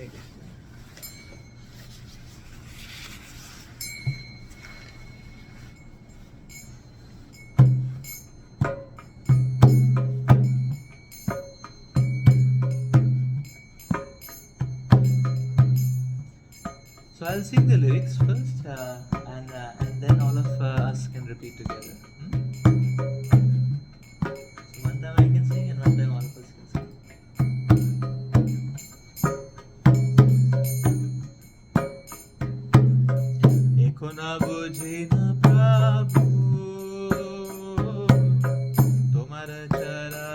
So I'll sing the lyrics first, and then all of us can repeat together. So one time I can sing, and one time all of us can sing. Eko na bujhe na Prabhu tomar charana.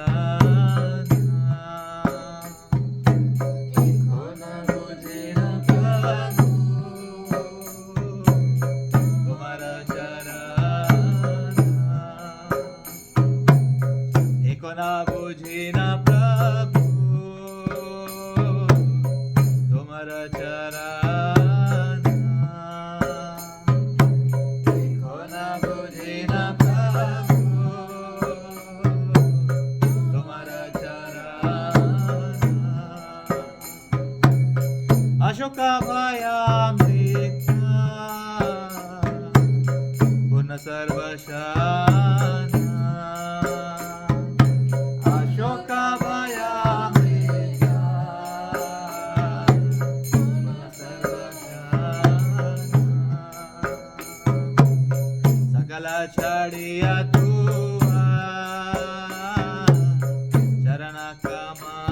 Eko na bujhe na Prabhu tomar charana. Eko na bujhe na Prabhu tomar charana. Ashoka bhaya mrita purna sarvashana. Ashoka bhaya mrita purna sarvashana. Sakala chadiya tua charana kamale.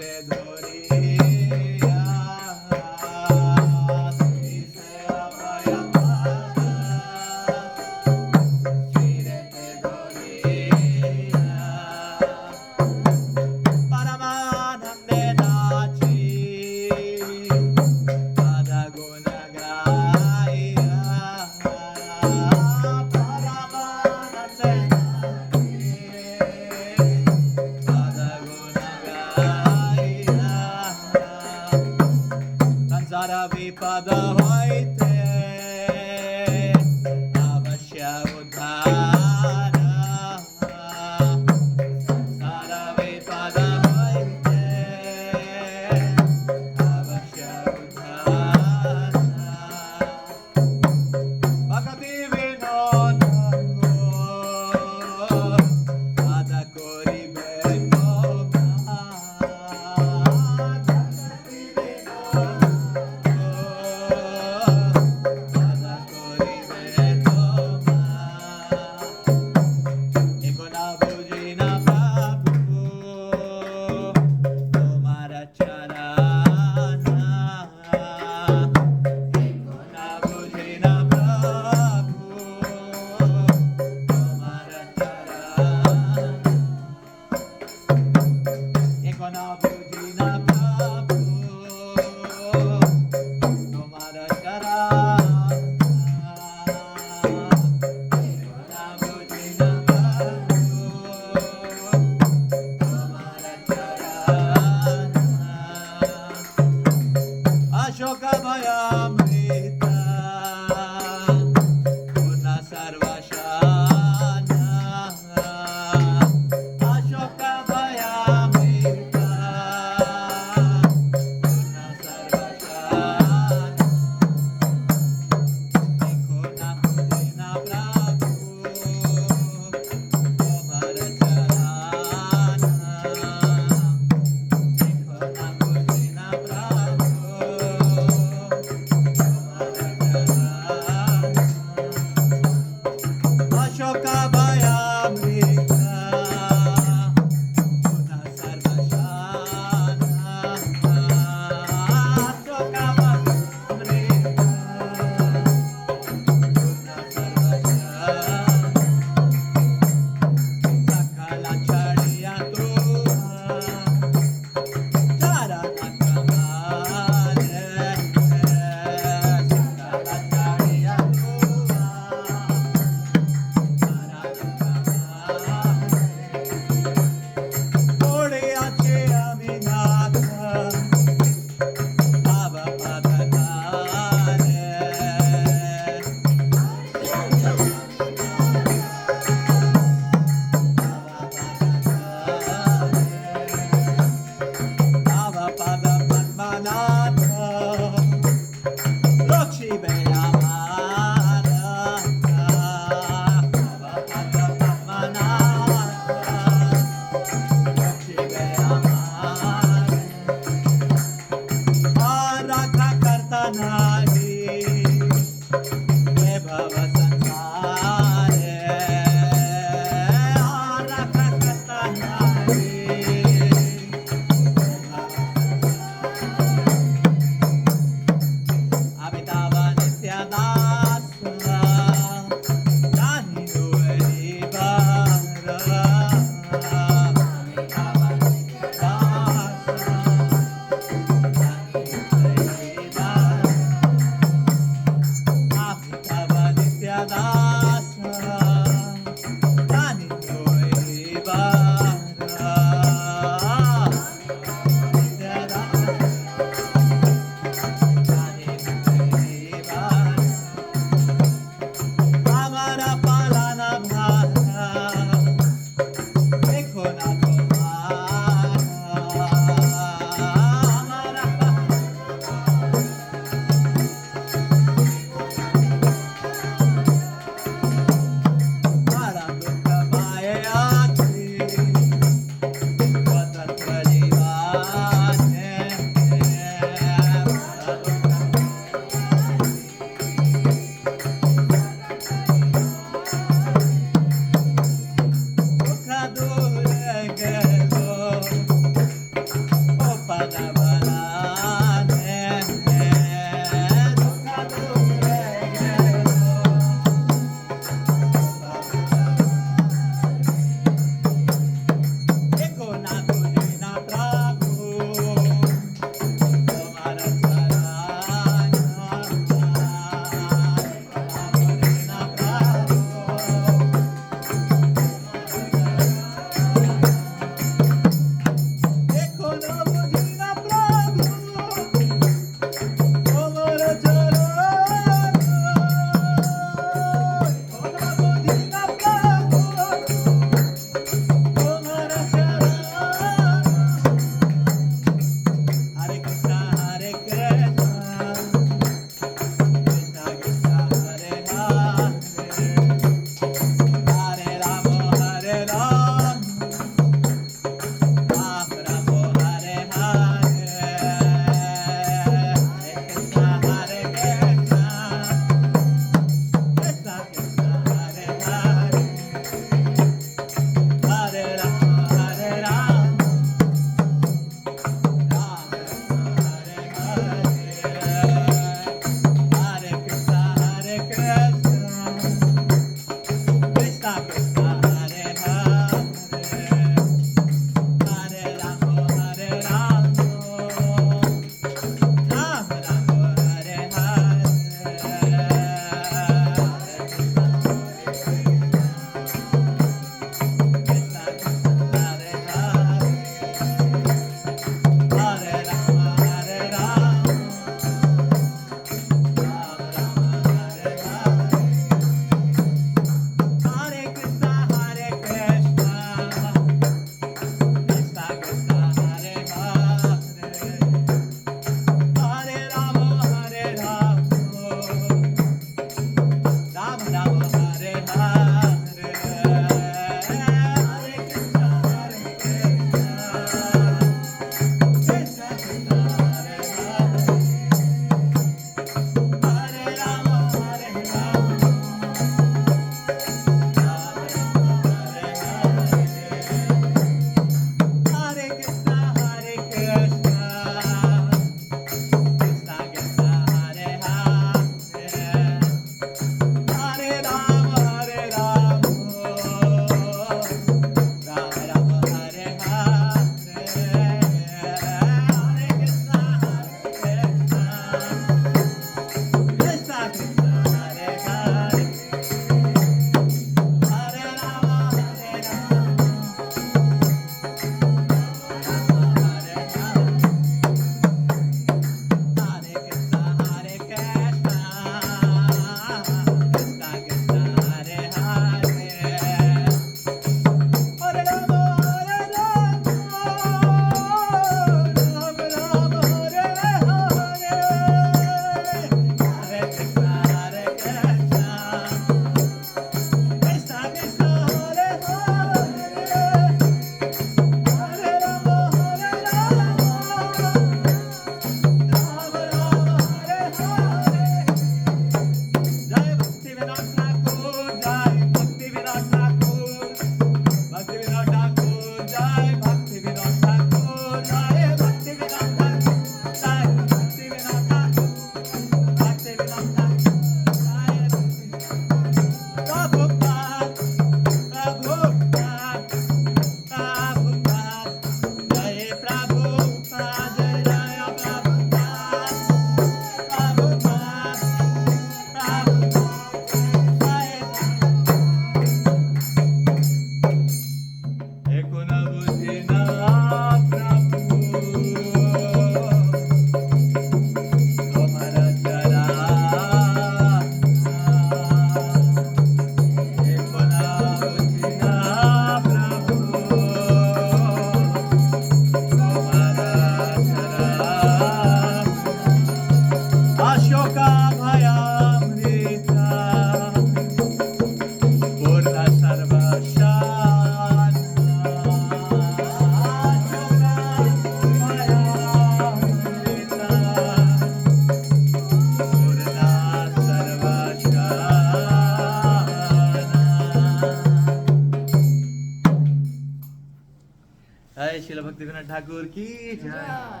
Jai, Srila Bhaktivinoda Thakur ki Jai,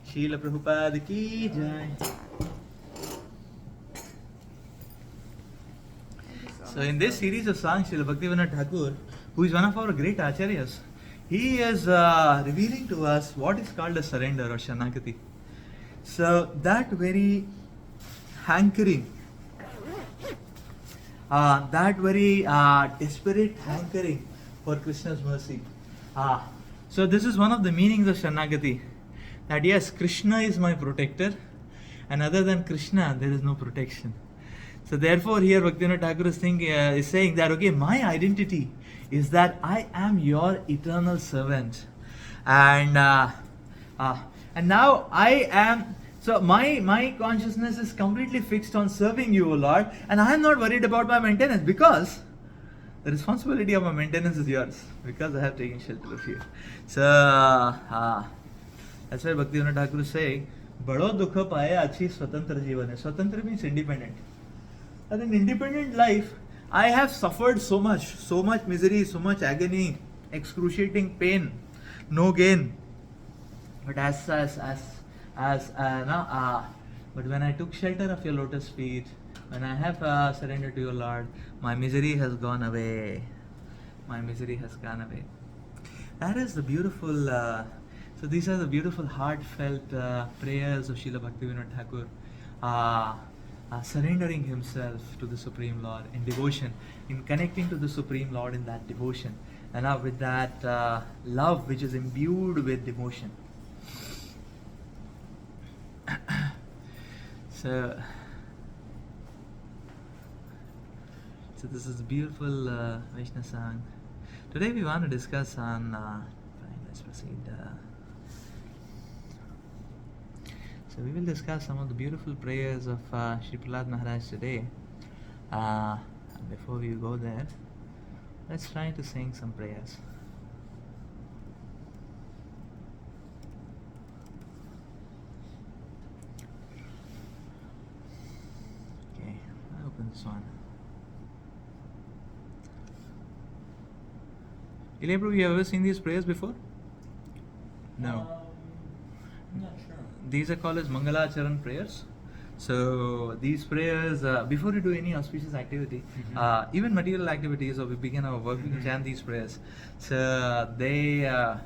Srila Prabhupada ki Jai. So in this series of songs, Srila Bhaktivinoda Thakur, who is one of our great acharyas, he is revealing to us what is called a surrender or Shanakati. So that very hankering, that very desperate hankering for Krishna's mercy. So this is one of the meanings of Shanagati. That yes, Krishna is my protector, and other than Krishna, there is no protection. So therefore, here Bhaktivinoda Thakur is saying that okay, my identity is that I am your eternal servant, and now I am. So my consciousness is completely fixed on serving you, O Lord, and I am not worried about my maintenance because the responsibility of my maintenance is yours, because I have taken shelter of you. So that's why Bhaktivinoda Thakur is saying, "Bado dukha paya achi swatantra jivan hai." Swatantra means independent. And in independent life, I have suffered so much misery, so much agony, excruciating pain, no gain. But but when I took shelter of your lotus feet, when I have surrendered to your Lord, my misery has gone away. My misery has gone away. That is the beautiful. So these are the beautiful, heartfelt prayers of Srila Bhaktivinoda Thakur, surrendering himself to the Supreme Lord in devotion, in connecting to the Supreme Lord in that devotion, and now with that love which is imbued with devotion. So this is a beautiful Vaishnava song. Today we want to discuss on. Let's proceed. So we will discuss some of the beautiful prayers of Sri Prahlad Maharaj today. Before we go there, let's try to sing some prayers. Okay, I open this one. Ilya Prabhu, you ever seen these prayers before? No. I'm not sure. These are called as Mangalacharan prayers. So these prayers, before you do any auspicious activity, even material activities, or we begin our work, we can chant these prayers. So they are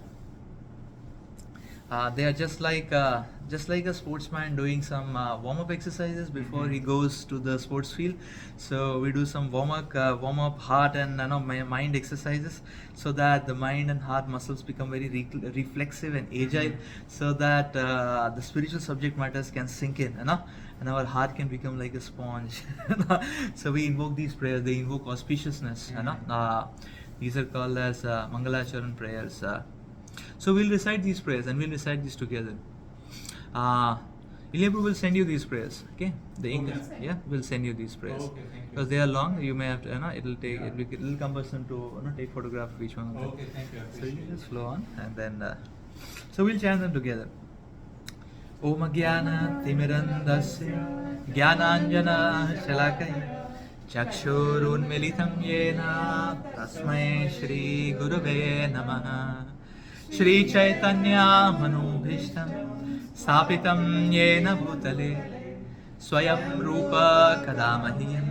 just like a sportsman doing some warm-up exercises before he goes to the sports field. So we do some warm-up heart and mind exercises, so that the mind and heart muscles become very reflexive and agile, so that the spiritual subject matters can sink in, and our heart can become like a sponge. So we invoke these prayers. They invoke auspiciousness. These are called as Mangalacharan prayers. So we'll recite these prayers, and we'll recite these together. Ilya Prabhu will send you these prayers. Okay, the English, we'll send you these prayers. Okay, thank you. Because they are long, you may have to. It'll take it'll cumbersome to take photograph of each one of them. Okay, thank you. I So you appreciate just flow on, and then so we'll chant them together. Om Jnana Timirandasya Jnananjana Shalakaya Chakshurunmilitam Yena Tasmai Shri Gurave Namaha. Shri Chaitanya Manubhishtam Stapitam Yena Bhutale Swayam Rupa Kadamahyam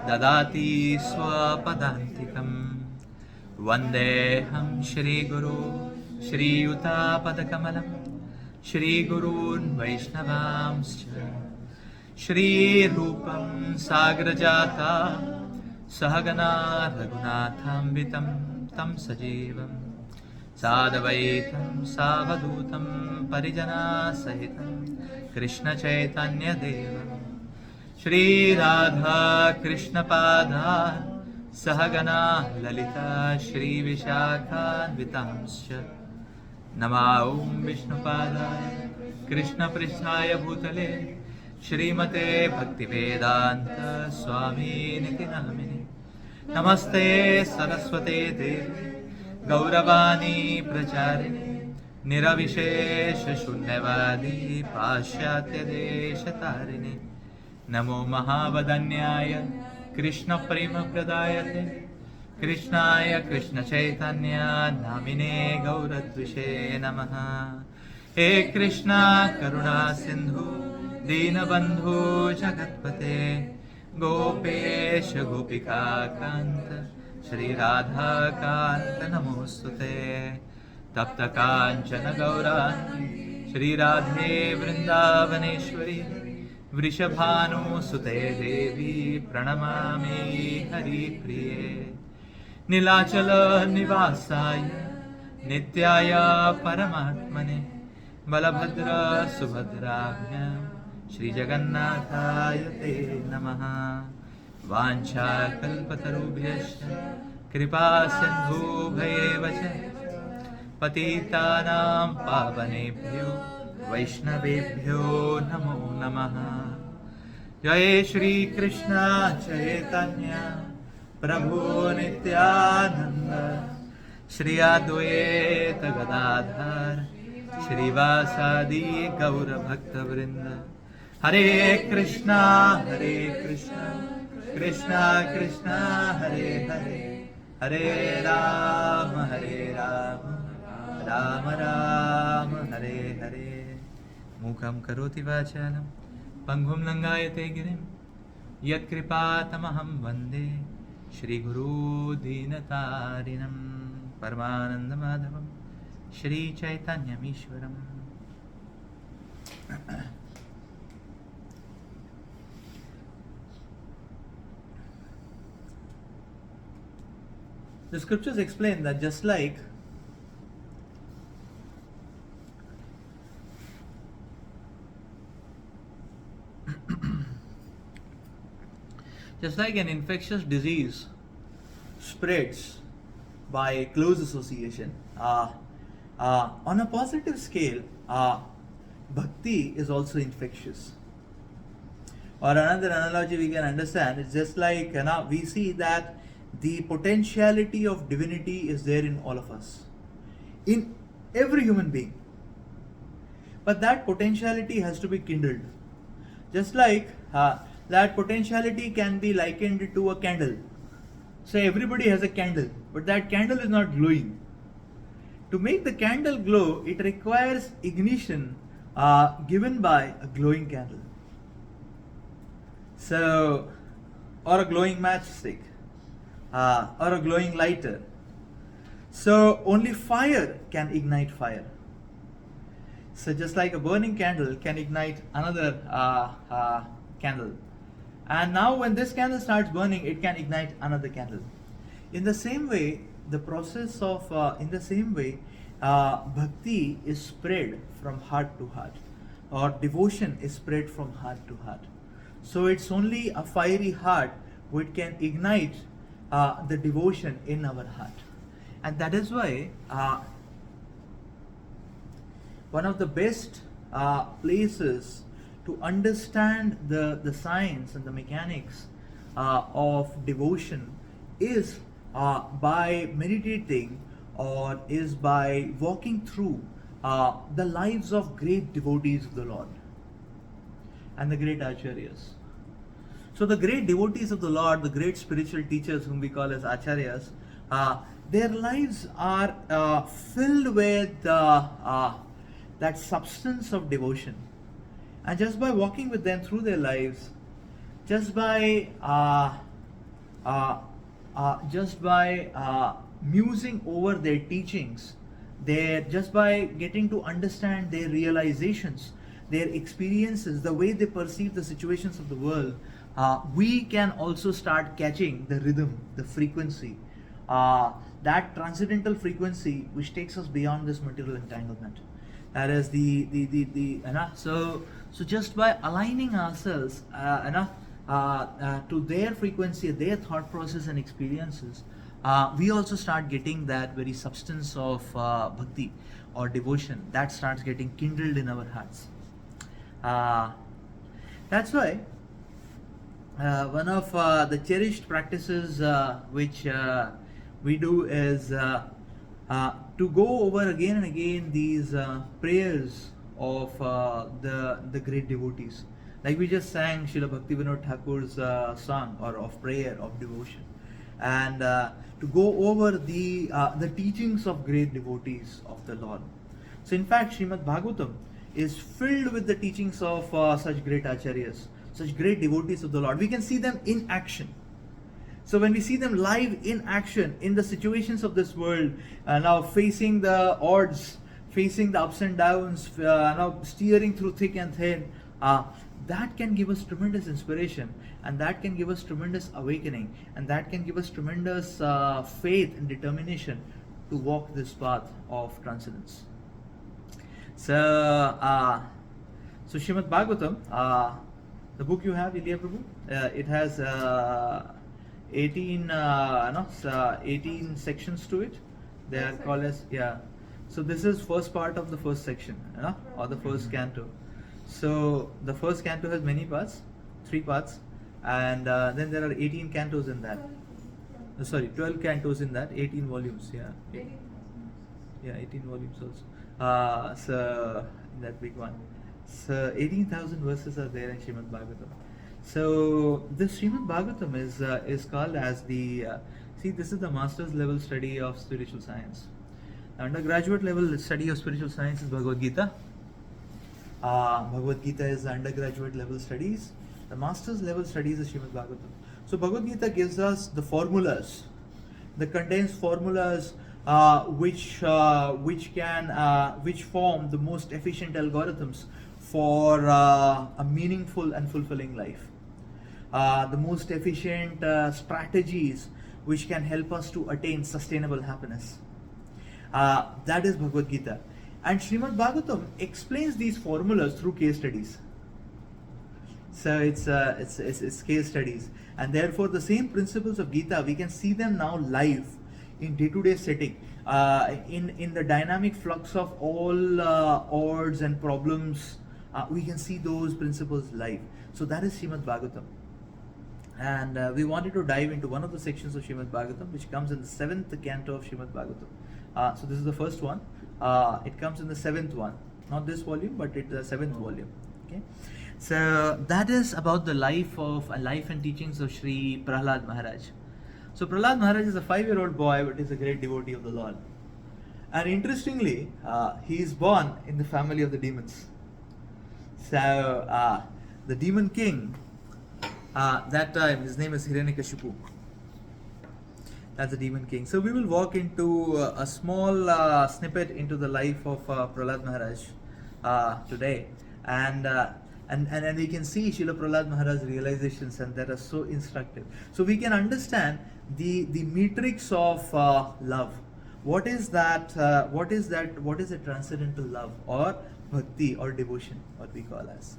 Dadati Swapadantikam Vandeham Shri Guru Shri Yuta Padakamalam Shri Gurun Vaishnavamscha Shri Rupam Sagrajata Sahagana Raghunatham Tam Sajivam Sadavaitam Savadutam Parijana Sahitam Krishna Chaitanya Devam Shri Radha Krishna Pada Sahagana Lalita Shri Vishakha Vitamscha Nama Om Vishnupadaya Krishna Prishnaya Bhutale Shrimate Bhaktivedanta Swami Niti Namini Namaste Saraswate Devi Gauravani Pracharini Niravishesha Shunyavadi Pashyatya Deshatarini Namo Mahavadanyaya Krishna Prema Pradayate Krishnaya Krishna Chaitanya Namine Gauradvishe Namaha. He Krishna Karuna Sindhu Dinabandhu Jagatpate Gopesha Gopika Kanta Shri Radha Kanta Namostute Tapta Kanchana Gaurani Shri Radhe Vrindavaneshwari Vrishabhanu Sute Devi Pranamami Hari Priye Nilachala Nivasaya Nityaya Paramatmane Balabhadra Subhadrabhyam Shri Jagannathaya Te Namaha Vancha Kalpatarubhyasya Kripa Sindhu Bhayevacha Patitanam Pavanebhyo Vaishnavebhyo Namo Namaha Jai Shri Krishna Chaitanya Prabhu Nityananda Shri Advaita Gadadhar Shri Vasadi Gaura Bhakta Vrinda Hare Krishna Krishna Krishna Hare Hare Hare Rama Rama Rama Hare Hare Mukham Karoti Vachalam Panghum Langayate Girim Yat Kripatamaham Vande Shri Guru Dinatarinam Paramananda Madhavam Shri Chaitanya Mishwaram. The scriptures explain that just like an infectious disease spreads by close association, on a positive scale, bhakti is also infectious. Or another analogy we can understand is just like we see that the potentiality of divinity is there in all of us, in every human being. But that potentiality has to be kindled. Just like that potentiality can be likened to a candle. So everybody has a candle, but that candle is not glowing. To make the candle glow, it requires ignition given by a glowing candle. So, or a glowing matchstick, or a glowing lighter. So only fire can ignite fire. So just like a burning candle can ignite another candle. And now when this candle starts burning, it can ignite another candle. In the same way, bhakti is spread from heart to heart, or devotion is spread from heart to heart. So it's only a fiery heart which can ignite the devotion in our heart. And that is why one of the best places to understand the science and the mechanics of devotion is by meditating, or is by walking through the lives of great devotees of the Lord and the great acharyas. So the great devotees of the Lord, the great spiritual teachers whom we call as acharyas, their lives are filled with that substance of devotion. And just by walking with them through their lives, just by musing over their teachings, just by getting to understand their realizations, their experiences, the way they perceive the situations of the world, we can also start catching the rhythm, the frequency, that transcendental frequency which takes us beyond this material entanglement. That is so just by aligning ourselves to their frequency, their thought process and experiences, we also start getting that very substance of bhakti or devotion that starts getting kindled in our hearts. That's why one of the cherished practices which we do is to go over again and again these prayers of the great devotees. Like we just sang Srila Bhaktivinoda Thakur's song or of prayer of devotion. and to go over the teachings of great devotees of the Lord. So, in fact, Srimad Bhagavatam is filled with the teachings of such great acharyas, such great devotees of the Lord. We can see them in action. So when we see them live in action in the situations of this world, now facing the odds, facing the ups and downs, now steering through thick and thin, that can give us tremendous inspiration, and that can give us tremendous awakening, and that can give us tremendous faith and determination to walk this path of transcendence. So, Srimad Bhagavatam, the book you have, Ilya Prabhu, it has 18 sections to it. They are called as, yeah. So this is first part of the first section, or the first canto. So the first canto has many parts, 3 parts, and then there are 18 cantos in that. 12 cantos in that, 18 volumes. Yeah, 18 volumes also. So in that big one, so 18,000 verses are there in Srimad Bhagavatam. So this Srimad Bhagavatam is called as the this is the master's level study of spiritual science. The undergraduate level study of spiritual science is Bhagavad Gita. Bhagavad Gita is the undergraduate level studies. The master's level studies is Srimad Bhagavatam. So Bhagavad Gita gives us the formulas, the condensed formulas which form the most efficient algorithms for a meaningful and fulfilling life. The most efficient strategies which can help us to attain sustainable happiness. That is Bhagavad Gita. And Srimad Bhagavatam explains these formulas through case studies. So it's case studies, and therefore the same principles of Gita, we can see them now live in day-to-day setting, in the dynamic flux of all odds and problems. We can see those principles live. So that is Srimad Bhagavatam. And we wanted to dive into one of the sections of Srimad Bhagavatam, which comes in the 7th canto of Srimad Bhagavatam. So this is the first one. It comes in the 7th one, not this volume, but it's the 7th volume. Okay. So that is about the life and teachings of Sri Prahlad Maharaj. So Prahlad Maharaj is a 5-year-old boy, but is a great devotee of the Lord. And interestingly, he is born in the family of the demons. So the demon king, that time his name is Hiranyakashipu. That's the demon king. So we will walk into a small snippet into the life of Prahlad Maharaj today, and we can see Srila Prahlad Maharaj's realizations, and that are so instructive. So we can understand the matrix of love. What is that? What is a transcendental love, or bhakti, or devotion, what we call as?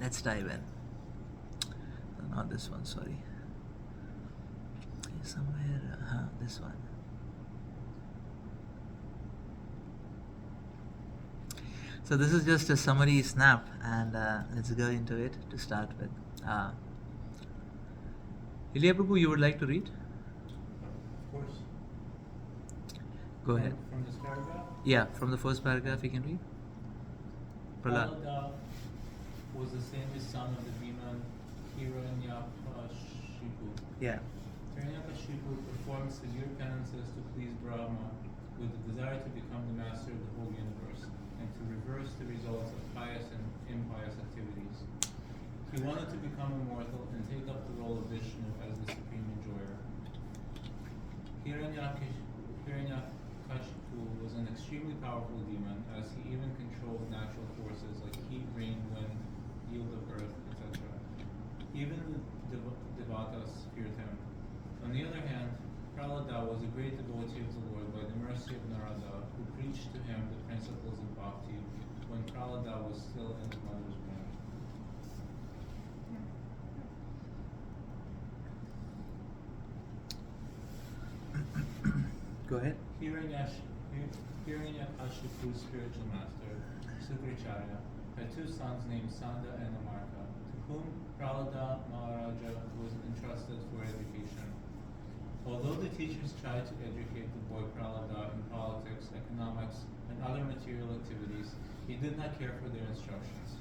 Let's dive in. Not this one, sorry. Somewhere, this one. So this is just a summary snap, and let's go into it to start with. Ilya Prabhu, you would like to read? Of course. Go ahead. From this paragraph? Yeah, from the first paragraph you can read. Prahlad. Prahlad was the same son of the demon Hiranyakashipu. Yeah. Hiranyakashipu performed severe penances to please Brahma with the desire to become the master of the whole universe and to reverse the results of pious and impious activities. He wanted to become immortal and take up the role of Vishnu as the supreme enjoyer. Hiranyakashipu was an extremely powerful demon, as he even controlled natural forces like heat, rain, wind, yield of earth, etc. Even the devatas feared him. On the other hand, Prahlad was a great devotee of the Lord by the mercy of Narada, who preached to him the principles of bhakti when Prahlad was still in his mother's womb. Go ahead. Hiranyakashipu's spiritual master, Sukracharya, had 2 sons named Sanda and Amarka, to whom Prahlad Maharaja was entrusted for education. Although the teachers tried to educate the boy Prahlad in politics, economics, and other material activities, he did not care for their instructions.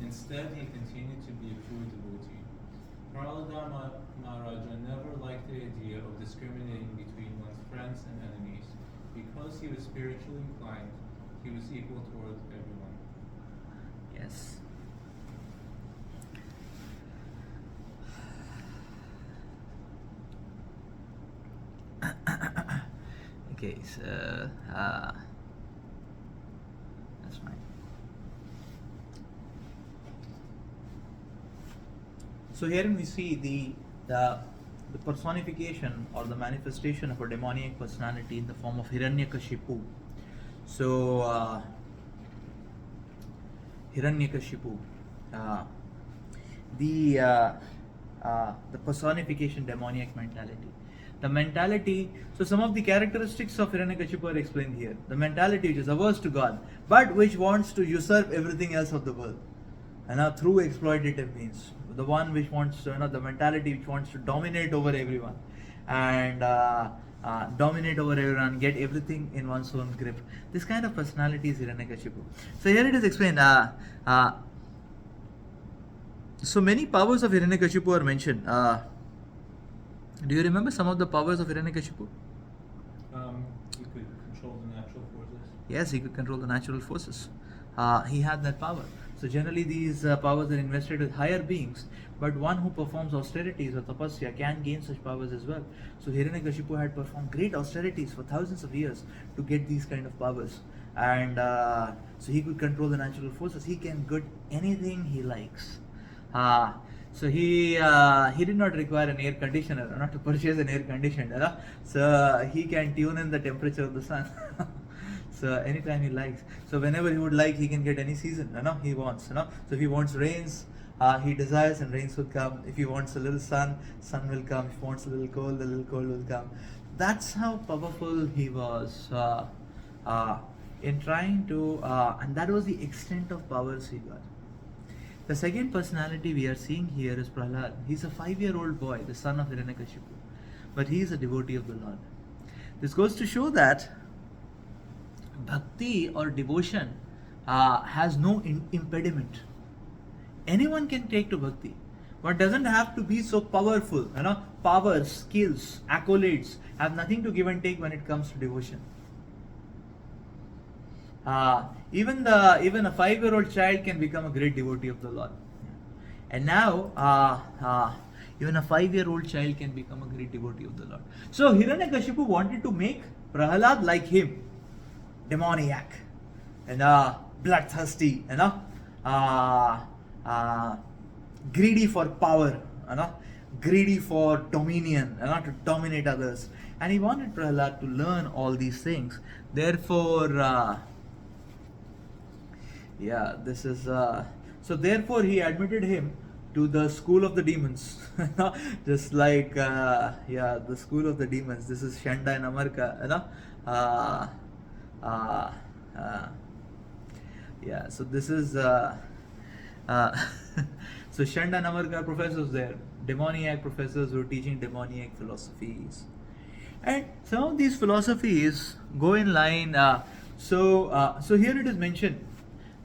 Instead, he continued to be a pure devotee. Prahlad Maharaja never liked the idea of discriminating between one's friends and enemies. Because he was spiritually inclined, he was equal toward everyone. Yes. Okay, so that's fine. So here we see the personification or the manifestation of a demoniac personality in the form of Hiranyakashipu. So Hiranyakashipu, the personification demoniac mentality. The mentality, so some of the characteristics of Hiranyakashipu are explained here. The mentality which is averse to God, but which wants to usurp everything else of the world, and through exploitative means. The one which wants to, the mentality which wants to dominate over everyone, and get everything in one's own grip. This kind of personality is Hiranyakashipu. So here it is explained. So many powers of Hiranyakashipu are mentioned. Do you remember some of the powers of Hiranyakashipu? He could control the natural forces. Yes, he could control the natural forces. He had that power. So generally these powers are invested with higher beings, but one who performs austerities or tapasya can gain such powers as well. So Hiranyakashipu had performed great austerities for thousands of years to get these kind of powers. And so he could control the natural forces. He can get anything he likes. So he did not require an air conditioner, not to purchase an air conditioner. So he can tune in the temperature of the sun. So anytime he likes. So whenever he would like, he can get any season he wants. So if he wants rains, he desires, and rains will come. If he wants a little sun, sun will come. If he wants a little cold, the little cold will come. That's how powerful he was in trying to, and that was the extent of powers he got. The second personality we are seeing here is Prahlad. He's a 5-year-old boy, the son of Hiranyakashipu, but he is a devotee of the Lord. This goes to show that bhakti or devotion has no impediment. Anyone can take to bhakti, but doesn't have to be so powerful. Powers, skills, accolades have nothing to give and take when it comes to devotion. Even a 5-year-old child can become a great devotee of the Lord. And now even a 5-year-old child can become a great devotee of the Lord. So Hiranyakashipu wanted to make Prahlad like him, demoniac, and bloodthirsty, greedy for power, greedy for dominion, to dominate others. And he wanted Prahlad to learn all these things. Therefore, therefore he admitted him to the school of the demons. Just like the school of the demons. This is Shanda and Amarka. So this is so Shanda and Amarka professors there, demoniac professors who are teaching demoniac philosophies. And some of these philosophies go in line. So here it is mentioned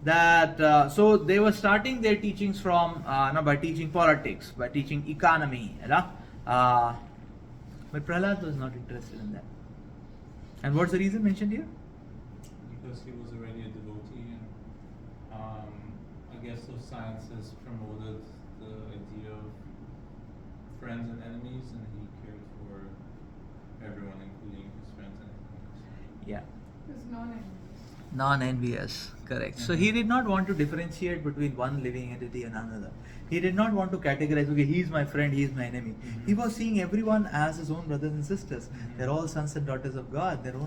that so they were starting their teachings from by teaching politics, by teaching economy, but Prahlad was not interested in that. And what's the reason mentioned here? Because he was already a devotee, and I guess those sciences promoted the idea of friends and enemies, and he cared for everyone, including his friends and enemies. Yeah. It was non-envious. Non-envious, correct. So he did not want to differentiate between one living entity and another. He did not want to categorize, okay, he's my friend, he's my enemy. He was seeing everyone as his own brothers and sisters. They're all sons and daughters of God. They're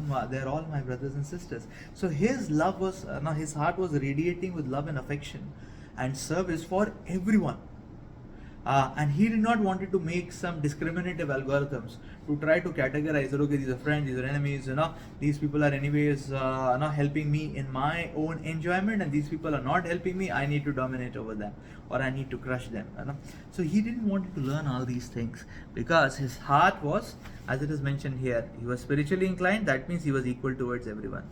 all my brothers and sisters. So his love was, his heart was radiating with love and affection and service for everyone. And he did not wanted to make some discriminative algorithms to try to categorize that, okay, these are friends, these are enemies, these people are anyways not helping me in my own enjoyment, and these people are not helping me, I need to dominate over them, or I need to crush them. So he didn't want to learn all these things, because his heart was, as it is mentioned here, he was spiritually inclined. That means he was equal towards everyone.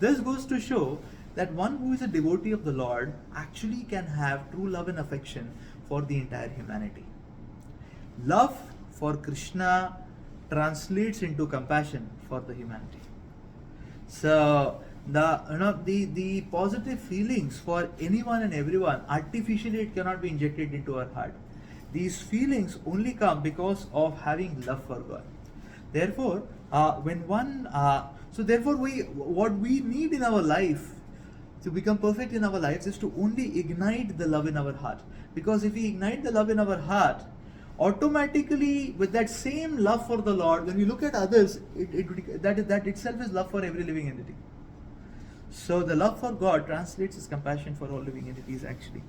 This goes to show that one who is a devotee of the Lord actually can have true love and affection for the entire humanity. Love for Krishna translates into compassion for the humanity. So the positive feelings for anyone and everyone, artificially it cannot be injected into our heart. These feelings only come because of having love for God. Therefore, what we need in our life to become perfect in our lives is to only ignite the love in our heart. Because if we ignite the love in our heart, automatically with that same love for the Lord, when we look at others, that itself is love for every living entity. So the love for God translates as compassion for all living entities actually.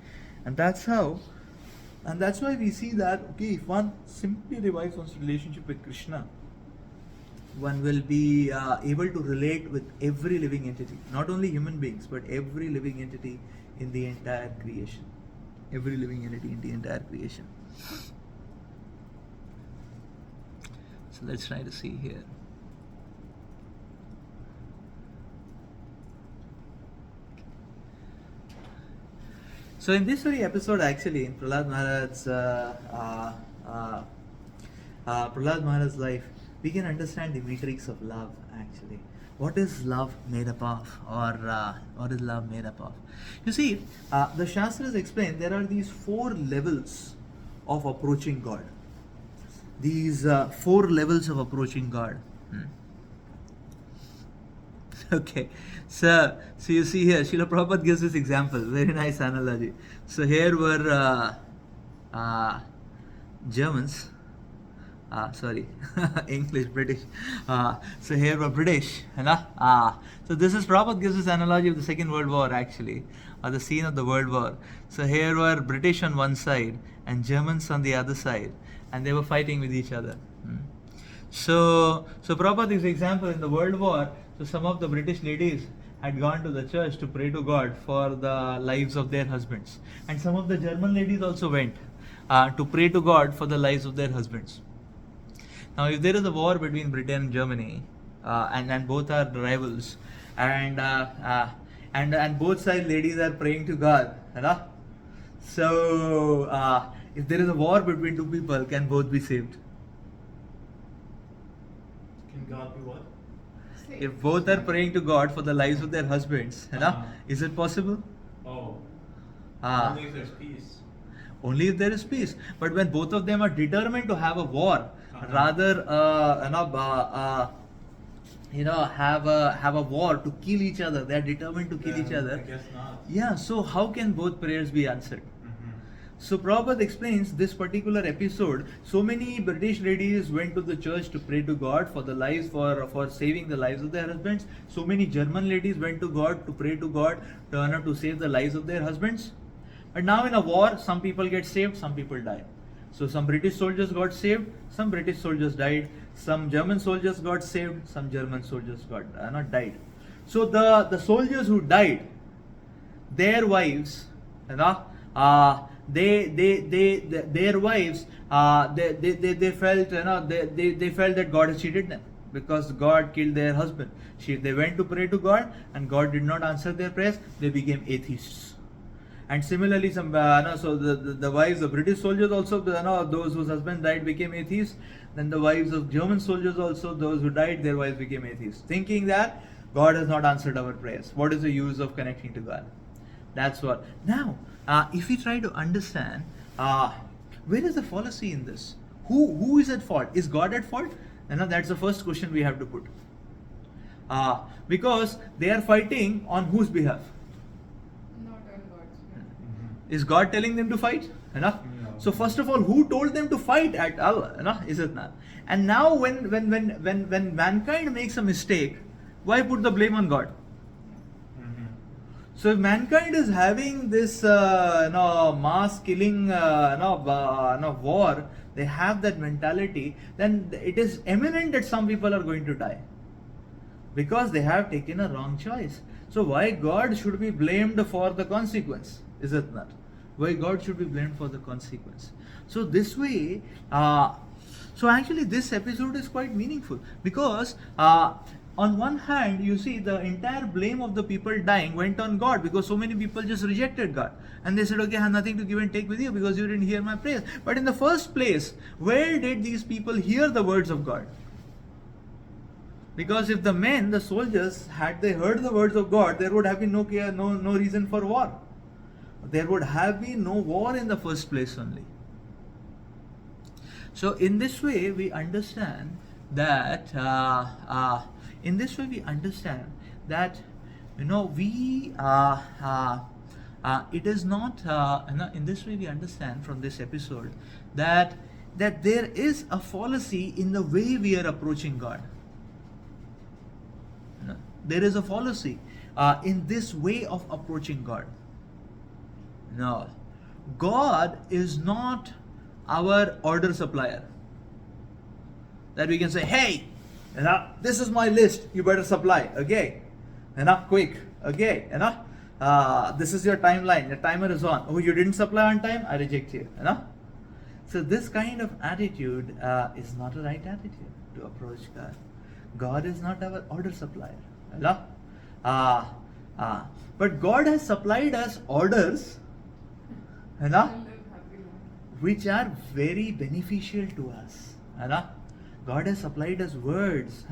And that's why we see that, okay, if one simply revives one's relationship with Krishna, one will be able to relate with every living entity, not only human beings, but every living entity in the entire creation. Every living entity in the entire creation. So let's try to see here. So in this very episode, actually, in Prahlad Maharaj's life, we can understand the matrix of love actually. What is love made up of, or what is love made up of? You see, the Shastras explain there are these 4 levels of approaching God. These 4 levels of approaching God. Okay, so you see here, Srila Prabhupada gives this example, very nice analogy. So here were Germans. English, British. So here were British, so this is Prabhupada gives this analogy of the Second World War actually, or the scene of the World War. So here were British on one side and Germans on the other side, and they were fighting with each other. So Prabhupada gives example in the World War. So some of the British ladies had gone to the church to pray to God for the lives of their husbands, and some of the German ladies also went to pray to God for the lives of their husbands. Now, if there is a war between Britain and Germany, and both are rivals, and both side ladies are praying to God, so if there is a war between 2 people, can both be saved? Can God be what? If both are praying to God for the lives of their husbands, is it possible? Oh. Only if there's peace. Only if there is peace. But when both of them are determined to have a war, rather have a war to kill each other, they are determined to kill each other. I guess not. Yeah, so how can both prayers be answered? So Prabhupada explains this particular episode. So many British ladies went to the church to pray to God for the lives, for saving the lives of their husbands. So many German ladies went to God to pray to God to save the lives of their husbands. But now in a war, some people get saved, some people die. So some British soldiers got saved, some British soldiers died, some German soldiers got saved, some German soldiers got died. So the soldiers who died, their wives, they felt they felt that God has cheated them because God killed their husband. They went to pray to God and God did not answer their prayers. They became atheists. And similarly, so the wives of British soldiers also, those whose husband died became atheists. Then the wives of German soldiers also, those who died, their wives became atheists, thinking that God has not answered our prayers. What is the use of connecting to God? That's what. Now, if we try to understand, where is the fallacy in this? Who is at fault? Is God at fault? That's the first question we have to put. Because they are fighting on whose behalf? Is God telling them to fight? No. So first of all, who told them to fight at Allah? Is it not? And now when mankind makes a mistake, why put the blame on God? So if mankind is having this mass killing war, they have that mentality, then it is imminent that some people are going to die because they have taken a wrong choice. So why God should be blamed for the consequence? Is it not? Why God should be blamed for the consequence? So this way, so actually this episode is quite meaningful because on one hand, you see the entire blame of the people dying went on God because so many people just rejected God. And they said, okay, I have nothing to give and take with you because you didn't hear my prayers. But in the first place, where did these people hear the words of God? Because if the men, the soldiers, had they heard the words of God, there would have been no reason for war. There would have been no war in the first place only. So in this way, we understand that we it is not in this way we understand from this episode that there is a fallacy in the way we are approaching God. There is a fallacy in this way of approaching God. No, God is not our order supplier that we can say, hey, this is my list, you better supply, okay, quick, okay, this is your timeline, your timer is on. Oh, you didn't supply on time, I reject you. So this kind of attitude is not a right attitude to approach God. God is not our order supplier. But God has supplied us orders which are very beneficial to us. God has supplied us words.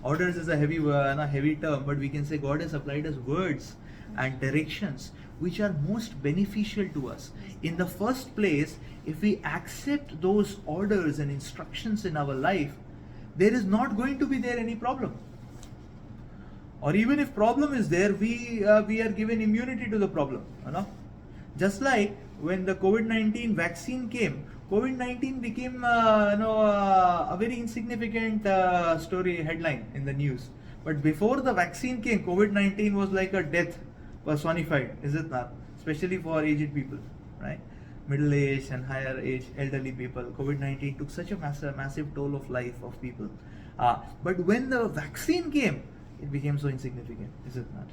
Orders is a heavy term, but we can say God has supplied us words and directions which are most beneficial to us. In the first place, if we accept those orders and instructions in our life, there is not going to be there any problem. Or even if problem is there, we are given immunity to the problem. Just like when the COVID-19 vaccine came, COVID-19 became a very insignificant story headline in the news. But before the vaccine came, COVID-19 was like a death personified, is it not? Especially for aged people, right? Middle-aged and higher age elderly people. COVID-19 took such a massive toll of life of people. But when the vaccine came, it became so insignificant, is it not?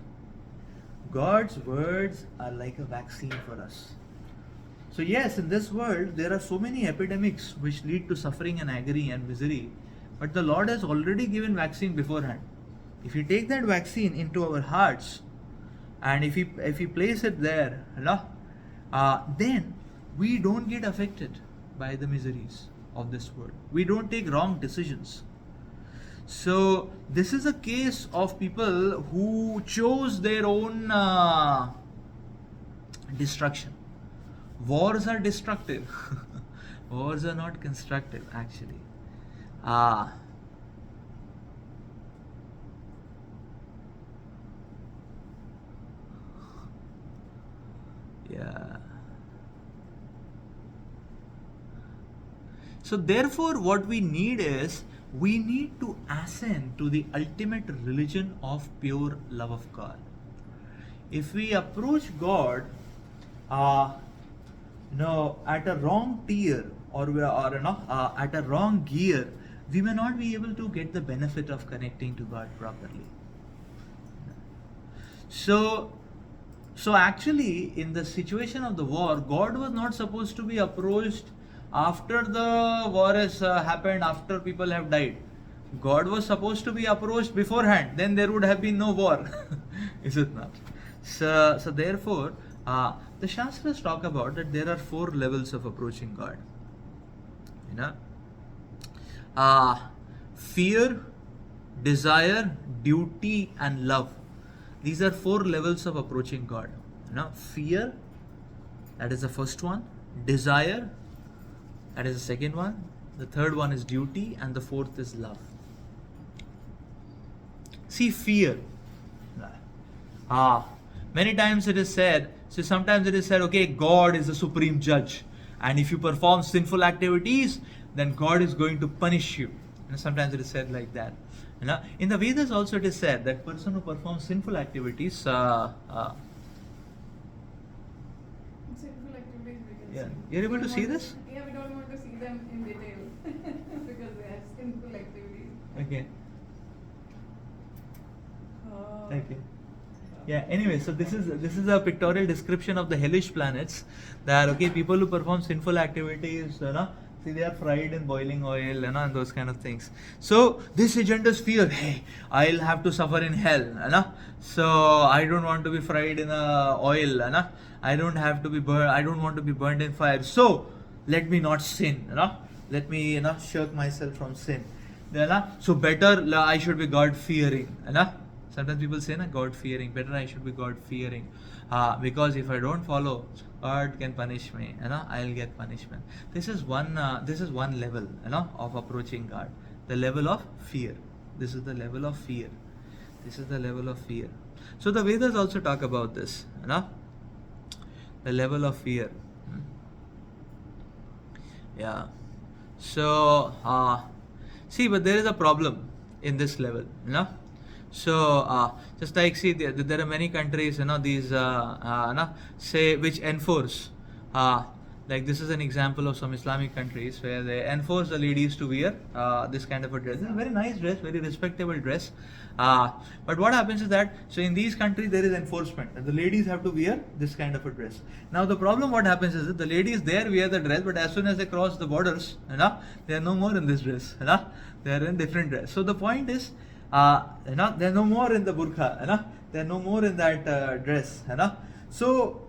God's words are like a vaccine for us. So yes, in this world, there are so many epidemics which lead to suffering and agony and misery. But the Lord has already given vaccine beforehand. If you take that vaccine into our hearts, and if we place it there, then we don't get affected by the miseries of this world. We don't take wrong decisions. So this is a case of people who chose their own destruction. Wars are destructive. Wars are not constructive, actually. Yeah. So therefore, what we need is, we need to ascend to the ultimate religion of pure love of God. If we approach God at a wrong tier or at a wrong gear, we may not be able to get the benefit of connecting to God properly. So actually, in the situation of the war, God was not supposed to be approached after the war has happened, after people have died. God was supposed to be approached beforehand, then there would have been no war. Is it not? So therefore, the Shastras talk about that there are 4 levels of approaching God. Fear, desire, duty, and love. These are 4 levels of approaching God. Fear, that is the first one. Desire, that is the second one. The third one is duty, and the fourth is love. See, fear. Many times it is said, so sometimes it is said, okay, God is the supreme judge, and if you perform sinful activities, then God is going to punish you. Sometimes it is said like that. In the Vedas also it is said that person who performs sinful activities, Yeah. You're able to see this? Yeah, we don't want to see them in detail because they are sinful activities. Okay. Oh. Thank you. Yeah. Anyway, so this is a pictorial description of the hellish planets. That okay, people who perform sinful activities, see they are fried in boiling oil, and those kind of things. So this agenda's fear. Hey, I'll have to suffer in hell, So I don't want to be fried in oil, I don't have to be burned. I don't want to be burned in fire. So let me not sin, Let me, shirk myself from sin. So better I should be God fearing, Sometimes people say, God fearing. Better I should be God fearing, because if I don't follow, God can punish me. I'll get punishment. This is one level, of approaching God. The level of fear. This is the level of fear. This is the level of fear. So the Vedas also talk about this, the level of fear. Yeah. So see, but there is a problem in this level, So just like see, there are many countries, these say which enforce, like this is an example of some Islamic countries where they enforce the ladies to wear this kind of a dress. It's a very nice dress, very respectable dress. But what happens is that, so in these countries there is enforcement that the ladies have to wear this kind of a dress. Now the problem what happens is that the ladies there wear the dress, but as soon as they cross the borders, they are no more in this dress, they are in different dress. So the point is, they're no more in the burqa, they're no more in that dress, So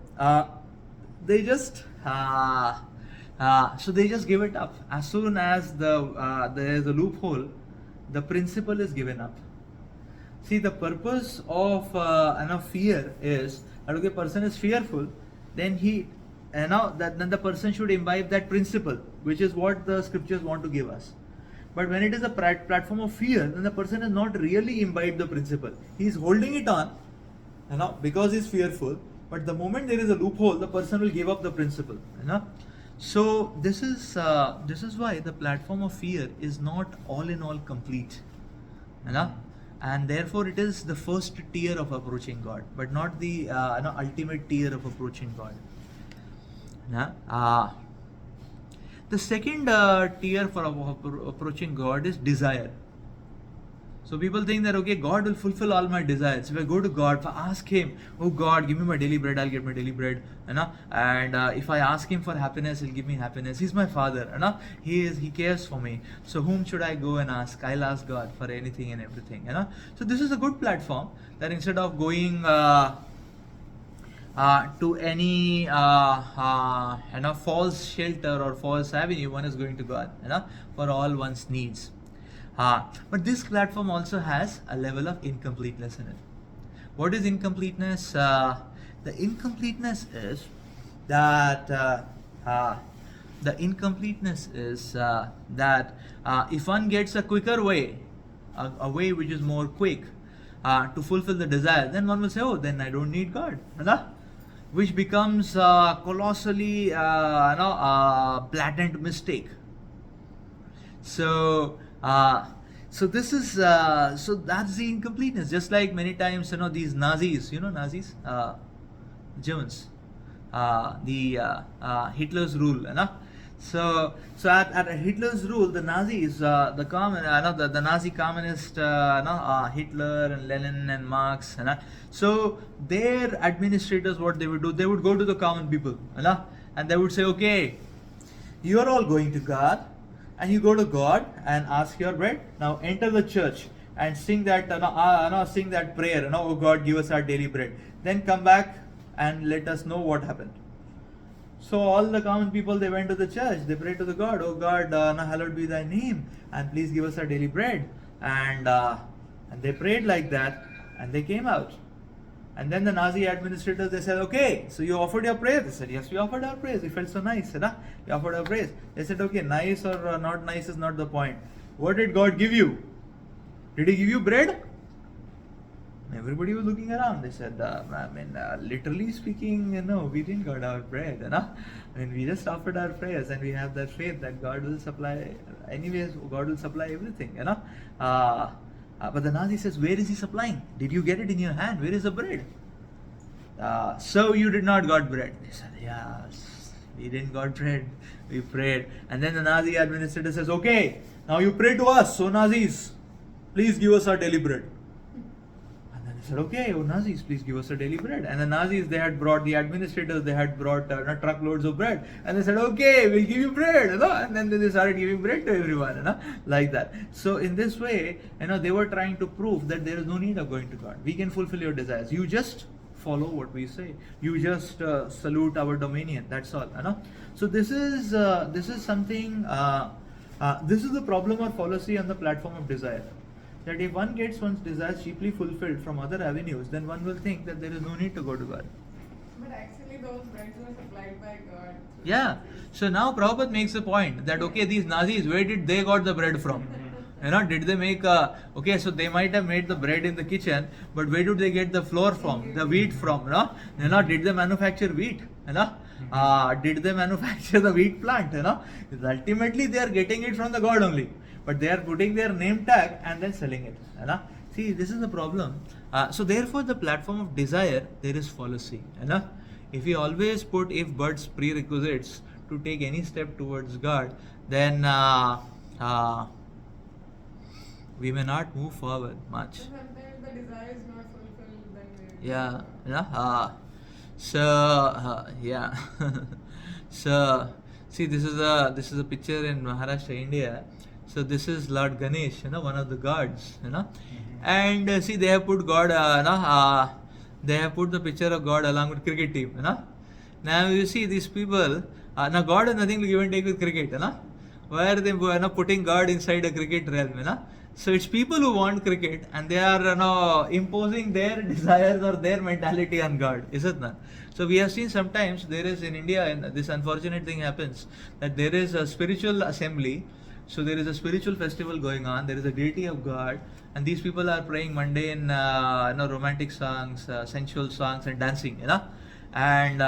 they just give it up as soon as there is a loophole. The principle is given up. See, the purpose of fear is that okay, person is fearful, then then the person should imbibe that principle, which is what the scriptures want to give us. But when it is a platform of fear, then the person is not really imbibed the principle. He is holding it on, because he is fearful. But the moment there is a loophole, the person will give up the principle. So this is why the platform of fear is not all in all complete. And therefore it is the first tier of approaching God, but not the ultimate tier of approaching God. The second tier for approaching God is desire. So people think that okay, God will fulfill all my desires. If I go to God, if I ask Him, oh God, give me my daily bread, I'll get my daily bread, and if I ask Him for happiness, He'll give me happiness. He's my Father, He cares for me. So whom should I go and ask? I'll ask God for anything and everything, So this is a good platform that instead of going to any false shelter or false avenue, one is going to God, for all one's needs. But this platform also has a level of incompleteness in it. What is incompleteness? The incompleteness is that if one gets a quicker way, a way which is more quick to fulfill the desire, then one will say, oh, then I don't need God, which becomes colossally blatant mistake. So this is so that's the incompleteness. Just like many times, these Nazis, Nazis, Germans, Hitler's rule, So at Hitler's rule, the Nazis, the Nazi communist, Hitler and Lenin and Marx, so their administrators, what they would do, they would go to the common people, and they would say, okay, you are all going to God, and you go to God and ask your bread. Now enter the church and sing that, sing that prayer, oh God, give us our daily bread. Then come back and let us know what happened. So all the common people, they went to the church, they prayed to the God, oh God, hallowed be thy name, and please give us our daily bread. And they prayed like that, and they came out. And then the Nazi administrators, they said, okay, so you offered your praise. They said, yes, we offered our praise. We felt so nice, we offered our praise. They said, okay, nice or not nice is not the point. What did God give you? Did He give you bread? Everybody was looking around. They said, literally speaking, we didn't got our bread, we just offered our prayers, and we have that faith that God will supply. Anyways, God will supply everything, But the Nazi says, where is He supplying? Did you get it in your hand? Where is the bread? So you did not got bread. They said, yes, We didn't got bread. We prayed. And then the Nazi administrator says, okay, now you pray to us. So Nazis, please give us our daily bread. And then they said, okay, oh Nazis, please give us a daily bread. And the Nazis, they had brought, the administrators, they had brought truckloads of bread. And they said, okay, we'll give you bread. You know? And then they started giving bread to everyone, you know? Like that. So in this way, you know, they were trying to prove that there is no need of going to God. We can fulfill your desires. You just follow what we say. You just salute our dominion. That's all. You know? So this is something. This is the problem or fallacy on the platform of desire. That if one gets one's desires cheaply fulfilled from other avenues, then one will think that there is no need to go to God. But actually, those breads were supplied by God. Yeah. So now Prabhupada makes the point that okay, these Nazis, where did they got the bread from? You know, did they make okay? So they might have made the bread in the kitchen, but where did they get the flour from, the wheat from? You know, did they manufacture wheat? You know, did they manufacture the wheat plant? You know, ultimately they are getting it from the God only, but they are putting their name tag and then selling it. You know, see, this is the problem. So therefore, the platform of desire, there is fallacy. You know, if we always put if buts prerequisites to take any step towards God, then we may not move forward much. So sometimes the desire is not fulfilled, then we Yeah, yeah. So see, this is a picture in Maharashtra, India. So this is Lord Ganesh, you know, one of the gods, you know, and see, they have put God, they have put the picture of God along with cricket team, you know. Now you see these people. Now God has nothing to give and take with cricket, you know. Why are they putting God inside a cricket realm, you know? So it's people who want cricket and they are imposing their desires or their mentality on God, is it not? So we have seen sometimes there is in India, and this unfortunate thing happens, that there is a spiritual assembly. So there is a spiritual festival going on. There is a deity of God, and these people are praying mundane, romantic songs, sensual songs, and dancing, you know. And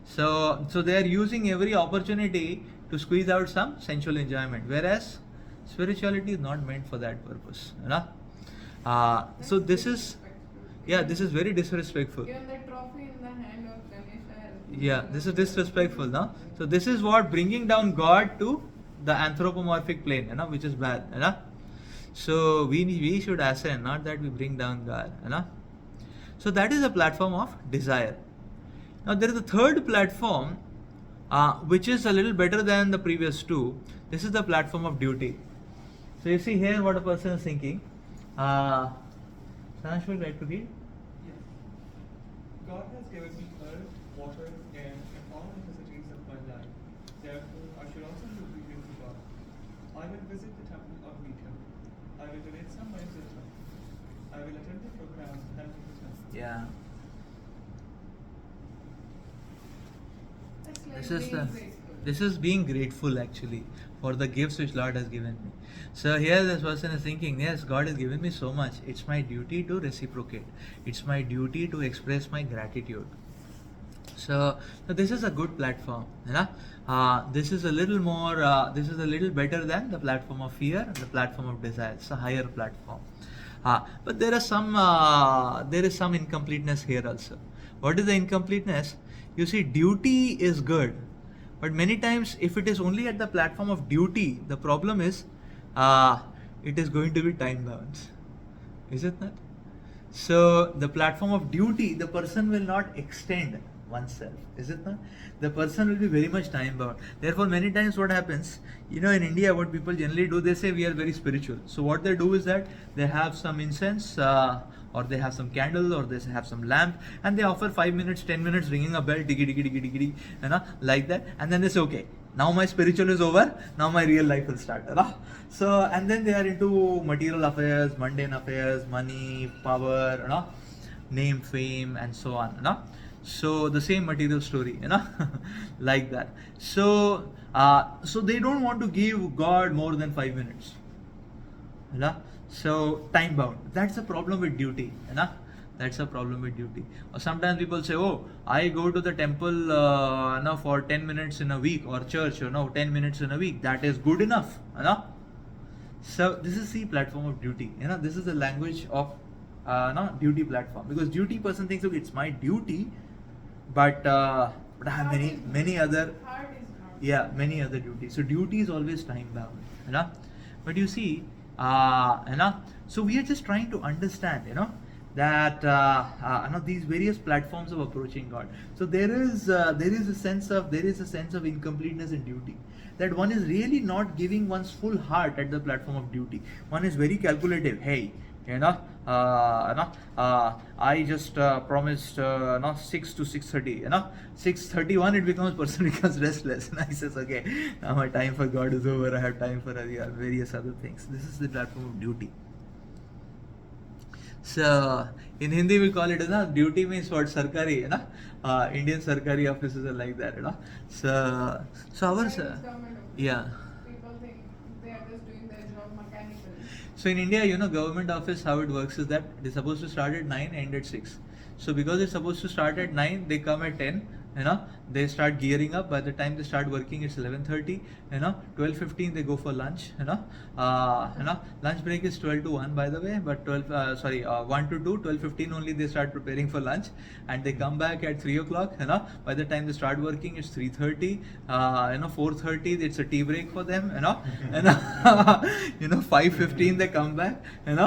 so they are using every opportunity to squeeze out some sensual enjoyment, whereas spirituality is not meant for that purpose, you know. So this is, yeah, this is very disrespectful. Given the trophy in the hand of Ganesha. Yeah, this is disrespectful, no? So this is what bringing down God to the anthropomorphic plane, you know, which is bad, you know. So we should ascend, not that we bring down God, you know. So that is a platform of desire. Now there is a third platform, which is a little better than the previous two. This is the platform of duty. So you see here what a person is thinking. Sanash, would you like to read? Yes. God has given me earth, water, air, and all necessities of my life. Therefore, I should also be obedient to God. I will visit the temple or meet him. I will donate some money to the temple. I will attend the programs held in the temple. Yeah. That's like This is being grateful. this is being grateful actually for the gifts which Lord has given me. So here this person is thinking, yes, God has given me so much. It's my duty to reciprocate. It's my duty to express my gratitude. So this is a good platform. You know? This is a little more. This is a little better than the platform of fear, the platform of desire. It's a higher platform. But there is some incompleteness here also. What is the incompleteness? You see, duty is good, but many times if it is only at the platform of duty, the problem is it is going to be time bound. Is it not? So the platform of duty, the person will not extend oneself. Is it not? The person will be very much time bound. Therefore, many times what happens, in India, what people generally do, they say we are very spiritual. So what they do is that they have some incense, or they have some candle, or they have some lamp, and they offer 5 minutes, 10 minutes, ringing a bell, diggy diggy diggy diggy, like that, and then they say, okay, now my spiritual is over, now my real life will start. So, and then they are into material affairs, mundane affairs, money, power, name, fame, and so on. So the same material story, like that. So they don't want to give God more than 5 minutes. So time bound. That's a problem with duty. That's a problem with duty. Or sometimes people say, oh, I go to the temple for 10 minutes in a week, or church, 10 minutes in a week. That is good enough. So this is the platform of duty. This is the language of duty platform. Because duty person thinks, okay, it's my duty, but but I have Heart many is not. many other Heart is not. yeah, many other duties. So duty is always time bound, you know. But you see, you know, so we are just trying to understand, you know, that you know, these various platforms of approaching God. So there is a sense of incompleteness in duty. That one is really not giving one's full heart at the platform of duty. One is very calculative. Hey, you know, I just promised no 6 to 6:30. 6:31 it becomes person becomes restless. And I says, okay, now my time for God is over. I have time for various other things. This is the platform of duty. So in Hindi we call it, duty means what? Sarkari, Indian Sarkari offices are like that, So ours, Chinese government office. yeah. People think they are just doing their job mechanically. So in India, you know, government office, how it works is that they're supposed to start at 9, end at 6. So because it's supposed to start at 9, they come at 10, they start gearing up. By the time they start working, it's 11:30, 12:15 they go for lunch, lunch break is 12 to 1, by the way, but 1 to 2, 12:15 only they start preparing for lunch, and they come back at 3 o'clock, by the time they start working, it's 3:30, 4:30, it's a tea break for them, 5:15 they come back, and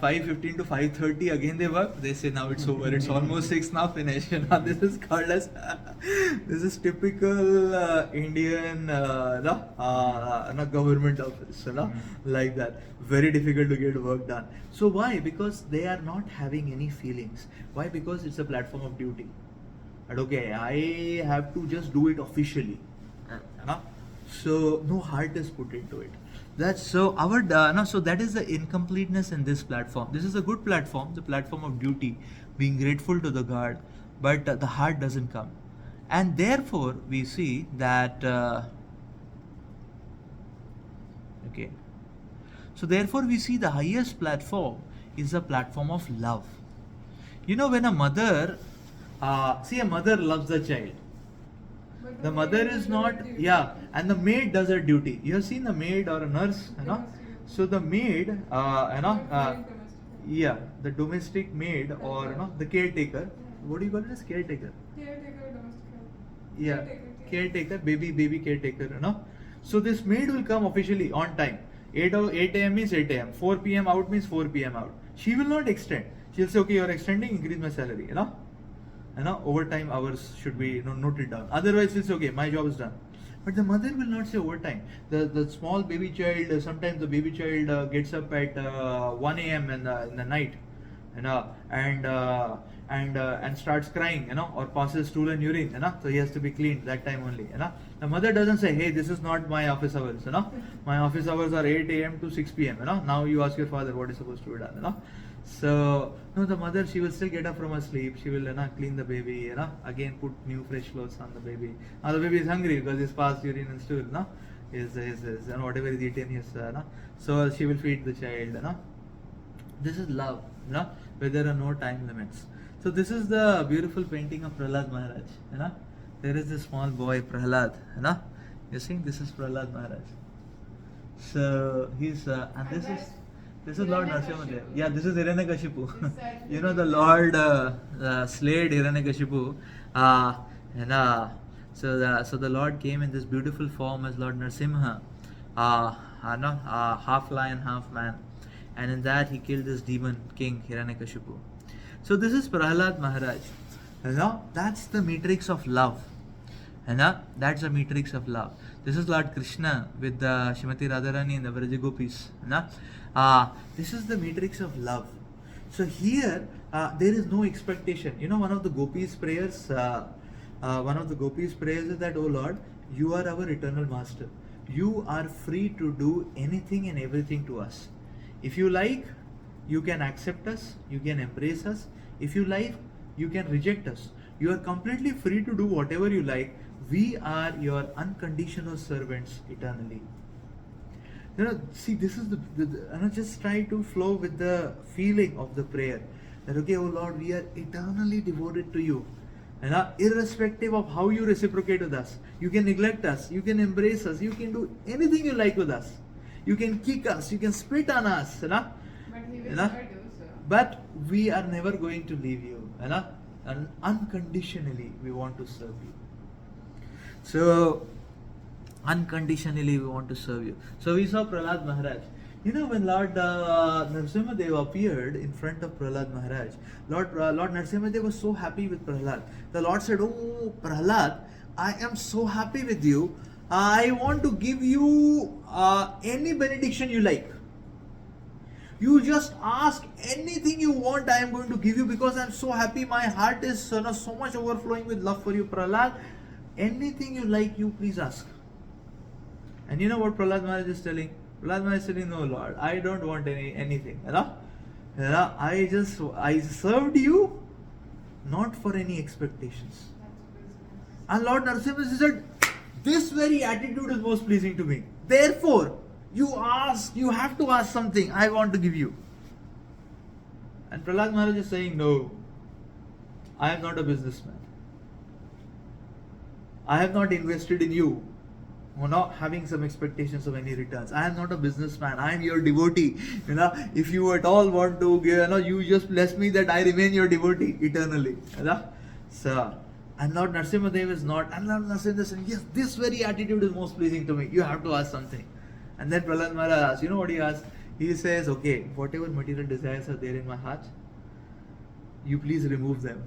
5:15 to 5:30 again they work. They say now it's over, it's almost 6 now, finish. This is called as this is typical Indian government office, like that. Very difficult to get work done. So why? Because they are not having any feelings. Why? Because it's a platform of duty. And okay, I have to just do it officially. So no heart is put into it. That's so our so that is the incompleteness in this platform. This is a good platform, the platform of duty, being grateful to the God, but the heart doesn't come, and therefore we see that okay. So therefore we see the highest platform is a platform of love. You know, when a mother, see, a mother loves a child. But The mother maid is does not, her duty. yeah, and the maid does her duty. You have seen a maid or a nurse, So the maid, Not domestic. yeah, the domestic maid or Helper. the caretaker. Yeah. What do you call it as caretaker? Caretaker, domestic help. Yeah, caretaker, baby caretaker, So this maid will come officially on time. 8 a.m. means 8 a.m. 4 p.m. out means 4 p.m. out. She will not extend. She'll say, okay, you're extending, increase my salary, overtime hours should be noted down. Otherwise, it's okay, my job is done. But the mother will not say overtime. The small baby child, sometimes the baby child gets up at 1 a.m. in the night, and starts crying, or passes stool and urine, so he has to be cleaned that time only, The mother doesn't say, hey, this is not my office hours, My office hours are 8 a.m. to 6 p.m., Now you ask your father what is supposed to be done, So, the mother, she will still get up from her sleep. She will, clean the baby, again put new fresh clothes on the baby. Now the baby is hungry because he's passed urine and stool, whatever is eaten, so she will feed the child, This is love, where there are no time limits. So this is the beautiful painting of Prahlad Maharaj, There is this small boy, Prahlad, You see, this is Prahlad Maharaj. So he's, and this is Lord Narasimha. Yeah, this is Hiranyakashipu. You know, the Lord slayed Hiranyakashipu. So the Lord came in this beautiful form as Lord Narasimha, half lion, half man. And in that he killed this demon king Hiranyakashipu. So this is Prahlad Maharaj. That's the matrix of love. That's the matrix of love. This is Lord Krishna with Shrimati Radharani and the Vraja Gopis. This is the matrix of love. So here there is no expectation. One of the Gopis' prayers, is that, oh Lord, you are our eternal master. You are free to do anything and everything to us. If you like, you can accept us, you can embrace us. If you like, you can reject us. You are completely free to do whatever you like. We are your unconditional servants eternally. See, this is just try to flow with the feeling of the prayer. That, okay, oh Lord, we are eternally devoted to you. Irrespective of how you reciprocate with us, you can neglect us, you can embrace us, you can do anything you like with us. You can kick us, you can spit on us, But he will never do so. But we are never going to leave you, and unconditionally we want to serve you. So unconditionally we want to serve you. So we saw Prahlad Maharaj. You know, when Lord Narasimhadev appeared in front of Prahlad Maharaj, Lord Narasimhadev was so happy with Prahlad. The Lord said, "Oh Prahlad, I am so happy with you. I want to give you any benediction you like. You just ask anything you want, I am going to give you, because I am so happy. My heart is so much overflowing with love for you, Prahlad. Anything you like, you please ask." And you know what Prahlad Maharaj is telling? Prahlad Maharaj is telling, "No, Lord, I don't want anything. I served you not for any expectations." And Lord Narasimha said, "This very attitude is most pleasing to me. Therefore, you have to ask something. I want to give you." And Prahlad Maharaj is saying, "No, I am not a businessman. I have not invested in you or not having some expectations of any returns. I am not a businessman. I am your devotee. If you at all want to give, you just bless me that I remain your devotee eternally." So, and Lord Narasimhadev is not. And Lord Narasimhadev said, "Yes, this very attitude is most pleasing to me. You have to ask something." And then Prahlad Maharaj asks, you know what he asks? He says, "Okay, whatever material desires are there in my heart, you please remove them.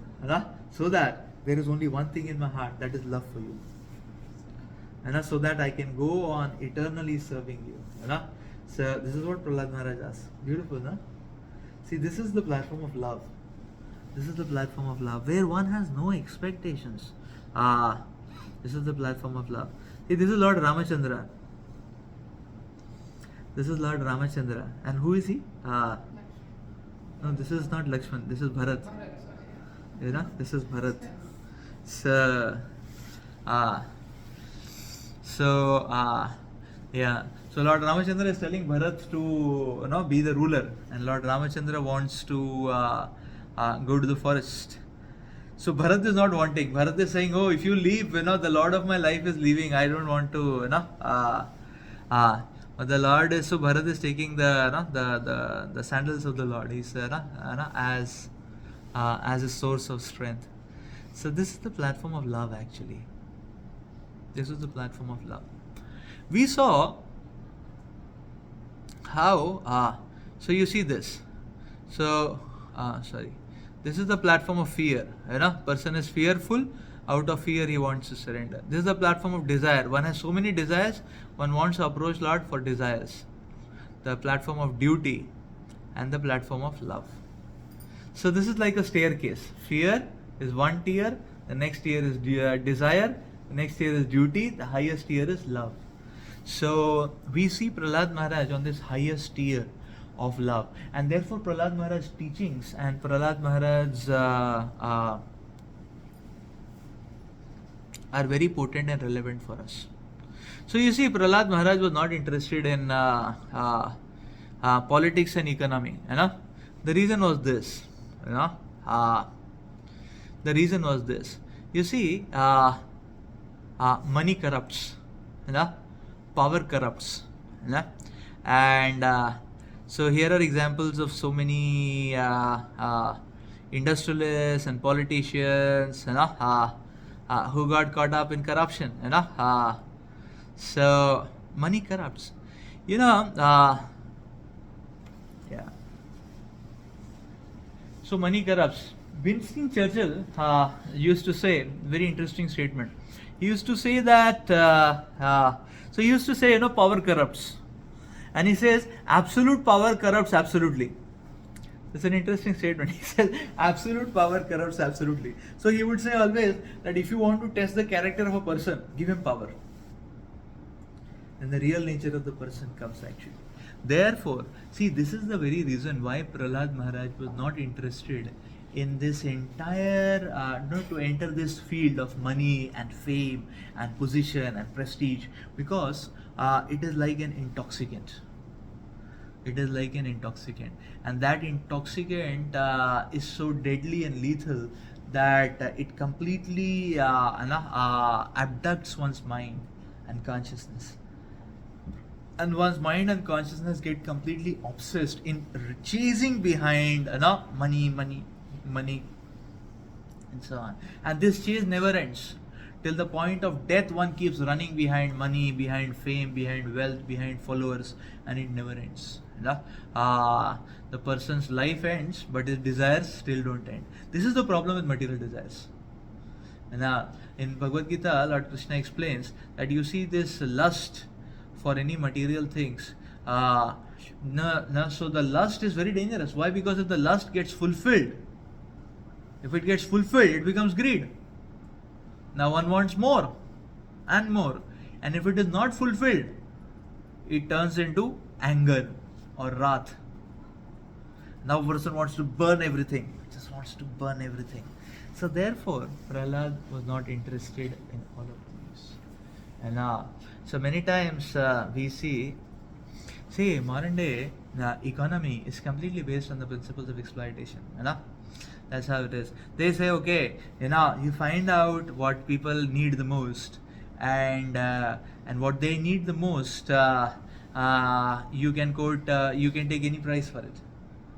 So that there is only one thing in my heart, that is love for you. So that I can go on eternally serving you." So this is what Prahlad Maharaj asks. Beautiful, no? See, this is the platform of love. This is the platform of love, where one has no expectations. This is the platform of love. See, this is Lord Ramachandra. This is Lord Ramachandra. And who is he? No, this is not Lakshman. This is Bharat. This is Bharat. So Lord Ramachandra is telling Bharat to be the ruler, and Lord Ramachandra wants to go to the forest. So Bharat is not wanting. Bharat is saying, "Oh, if you leave, the Lord of my life is leaving. I don't want to, But the Lord is, so Bharat is taking the sandals of the Lord. He's as a source of strength. So this is the platform of love, actually. This is the platform of love. We saw how, so you see this. So, this is the platform of fear. Person is fearful. Out of fear, he wants to surrender. This is the platform of desire. One has so many desires, one wants to approach Lord for desires. The platform of duty and the platform of love. So this is like a staircase. Fear is one tier, the next tier is desire, the next tier is duty, the highest tier is love. So we see Prahlad Maharaj on this highest tier of love, and therefore Prahlad Maharaj's teachings and Prahlad Maharaj's are very potent and relevant for us. So you see, Prahlad Maharaj was not interested in politics and economy. The reason was this. The reason was this. You see, money corrupts. Power corrupts. And so here are examples of so many industrialists and politicians who got caught up in corruption. So money corrupts. So money corrupts. Winston Churchill used to say, very interesting statement. He used to say that, power corrupts. And he says, absolute power corrupts absolutely. It's an interesting statement. He says, absolute power corrupts absolutely. So he would say always that if you want to test the character of a person, give him power. And the real nature of the person comes actually. Therefore, see, this is the very reason why Prahlad Maharaj was not interested in this entire, to enter this field of money and fame and position and prestige, because it is like an intoxicant. It is like an intoxicant, and that intoxicant is so deadly and lethal that it completely abducts one's mind and consciousness. And one's mind and consciousness get completely obsessed in chasing behind money, and so on. And this chase never ends. till the point of death one keeps running behind money, behind fame, behind wealth, behind followers, and it never ends. The person's life ends, but his desires still don't end. This is the problem with material desires. And in Bhagavad Gita, Lord Krishna explains that you see this lust for any material things. So the lust is very dangerous. Why? Because if the lust gets fulfilled, it becomes greed. Now one wants more and more. And if it is not fulfilled, it turns into anger or wrath. Now a person wants to burn everything. Just wants to burn everything. So therefore, Prahlad was not interested in all of these. And so many times we see modern day economy is completely based on the principles of exploitation. That's how it is. They say, okay, you find out what people need the most, and what they need the most, you can quote, you can take any price for it,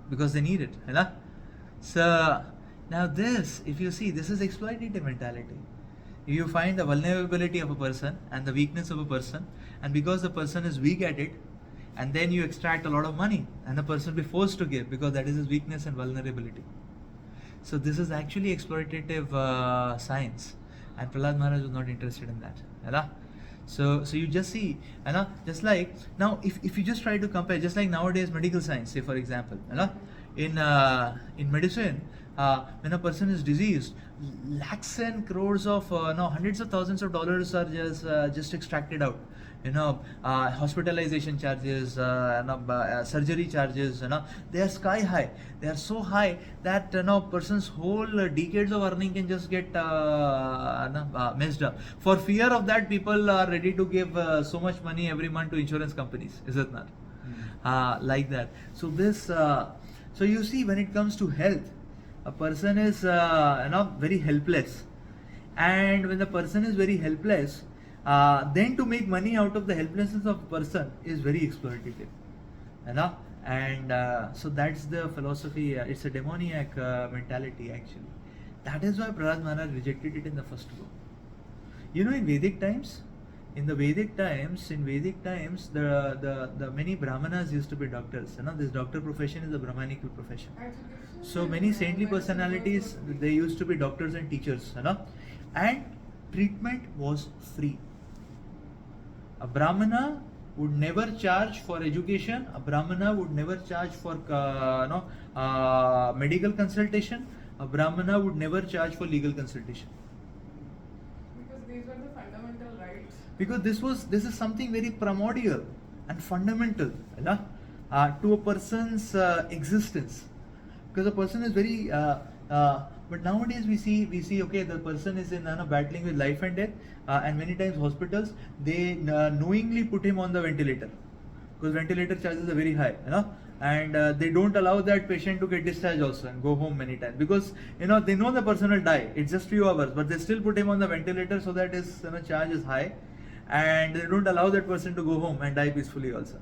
because they need it. So now this, if you see, this is exploitative mentality. If you find the vulnerability of a person and the weakness of a person, and because the person is weak at it, and then you extract a lot of money, and the person will be forced to give because that is his weakness and vulnerability. So this is actually exploitative science, and Prahlad Maharaj was not interested in that. So you just see, just like now, if you just try to compare, just like nowadays medical science, say for example, in medicine, when a person is diseased, lakhs and crores of hundreds of thousands of dollars are just extracted out. Hospitalization charges, surgery charges, they are sky high. They are so high that person's whole decades of earning can just get messed up. For fear of that, people are ready to give so much money every month to insurance companies. Is it not? Like that. So this, so you see, when it comes to health, a person is very helpless, and when the person is very helpless, then to make money out of the helplessness of a person is very exploitative. And so that's the philosophy. It's a demoniac mentality actually. That is why Prahlad Maharaj rejected it in the first go. In Vedic times, the many Brahmanas used to be doctors. This doctor profession is a Brahmanical profession. So many saintly personalities, they used to be doctors and teachers. And treatment was free. A Brahmana would never charge for education. A Brahmana would never charge for medical consultation. A Brahmana would never charge for legal consultation. Because these were the fundamental rights. Because this is something very primordial and fundamental to a person's existence. Because a person is very but nowadays we see okay, the person is in battling with life and death, and many times hospitals, they knowingly put him on the ventilator, because ventilator charges are very high, and they don't allow that patient to get discharged also and go home many times, because they know the person will die. It's just few hours, but they still put him on the ventilator so that his charge is high, and they don't allow that person to go home and die peacefully also.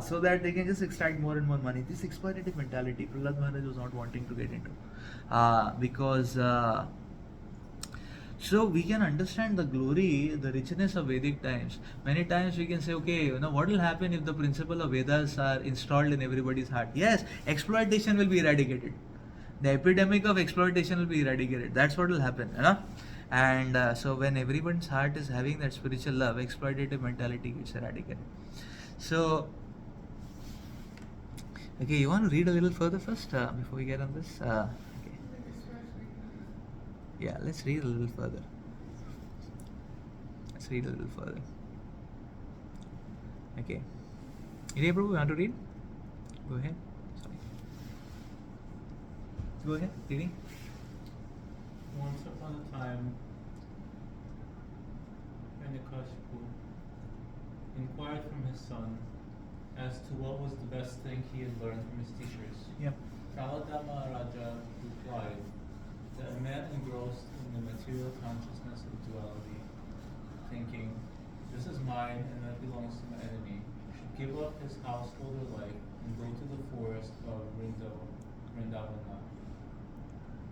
So that they can just extract more and more money. This exploitative mentality, Prahlad Maharaj was not wanting to get into, because so we can understand the glory, the richness of Vedic times. Many times we can say, okay, what will happen if the principle of Vedas are installed in everybody's heart? Yes, exploitation will be eradicated. The epidemic of exploitation will be eradicated. That's what will happen, And so when everyone's heart is having that spiritual love, exploitative mentality gets eradicated. So, okay, you want to read a little further first before we get on this? Okay. Yeah, let's read a little further. Okay. Ilya Prabhu, you want to read? Go ahead. Sorry. Go ahead, reading. Once upon a time, Hiranyakashipu inquired from his son as to what was the best thing he had learned from his teachers. Yep. Prahlad Maharaja replied that a man engrossed in the material consciousness of duality, thinking, this is mine and that belongs to my enemy, should give up his householder life and go to the forest of Vrindavana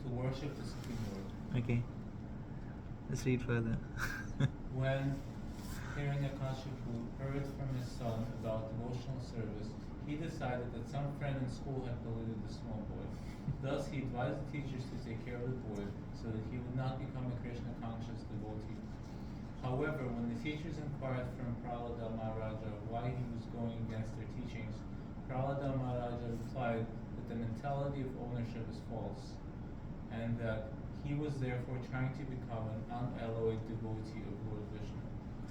to worship the Supreme Lord. Okay. Let's read further. When Hiranyakashipu heard from his son about devotional service, he decided that some friend in school had polluted the small boy. Thus, he advised the teachers to take care of the boy so that he would not become a Krishna-conscious devotee. However, when the teachers inquired from Prahlad Maharaja why he was going against their teachings, Prahlad Maharaja replied that the mentality of ownership is false, and that he was therefore trying to become an unalloyed devotee of Lord Vishnu.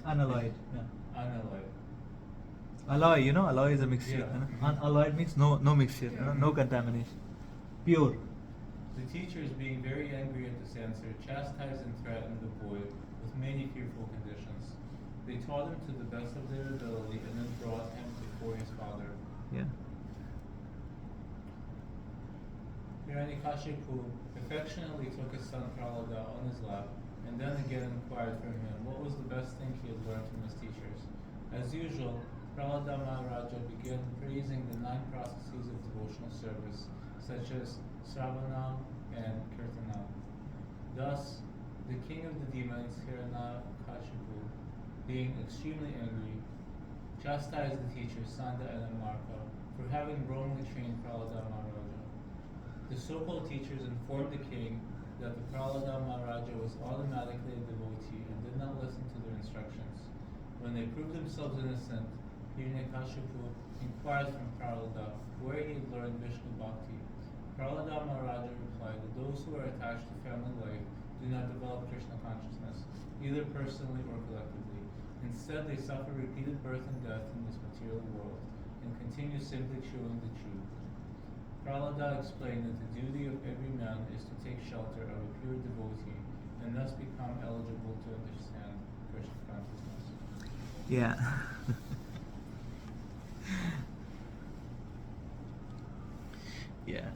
Unalloyed. Yeah. Unalloyed. Alloy, you know, alloy is a mixture. Yeah. Unalloyed means no mixture, no contamination. Pure. The teachers, being very angry at this answer, chastised and threatened the boy with many fearful conditions. They taught him to the best of their ability and then brought him before his father. Yeah. Hiranyakashipu affectionately took his son Prahlada on his lap and then again inquired from him what was the best thing he had learned from his teachers. As usual, Prahlada Maharaja began praising the 9 processes of devotional service, such as Sravanam and Kirtanam. Thus, the king of the demons, Hiranyakashipu, being extremely angry, chastised the teachers Sanda and Amarka for having wrongly trained Prahlada Maharaja. The so-called teachers informed the king that the Prahlada Maharaja was automatically a devotee and did not listen to their instructions. When they proved themselves innocent, Hiranyakashipu inquired from Prahlada where he had learned Vishnu Bhakti. Prahlada Maharaja replied that those who are attached to family life do not develop Krishna consciousness, either personally or collectively. Instead, they suffer repeated birth and death in this material world and continue simply chewing the truth. Prahlada explained that the duty of every man is to take shelter of a pure devotee and thus become eligible to understand Krishna consciousness. Yeah. Yeah.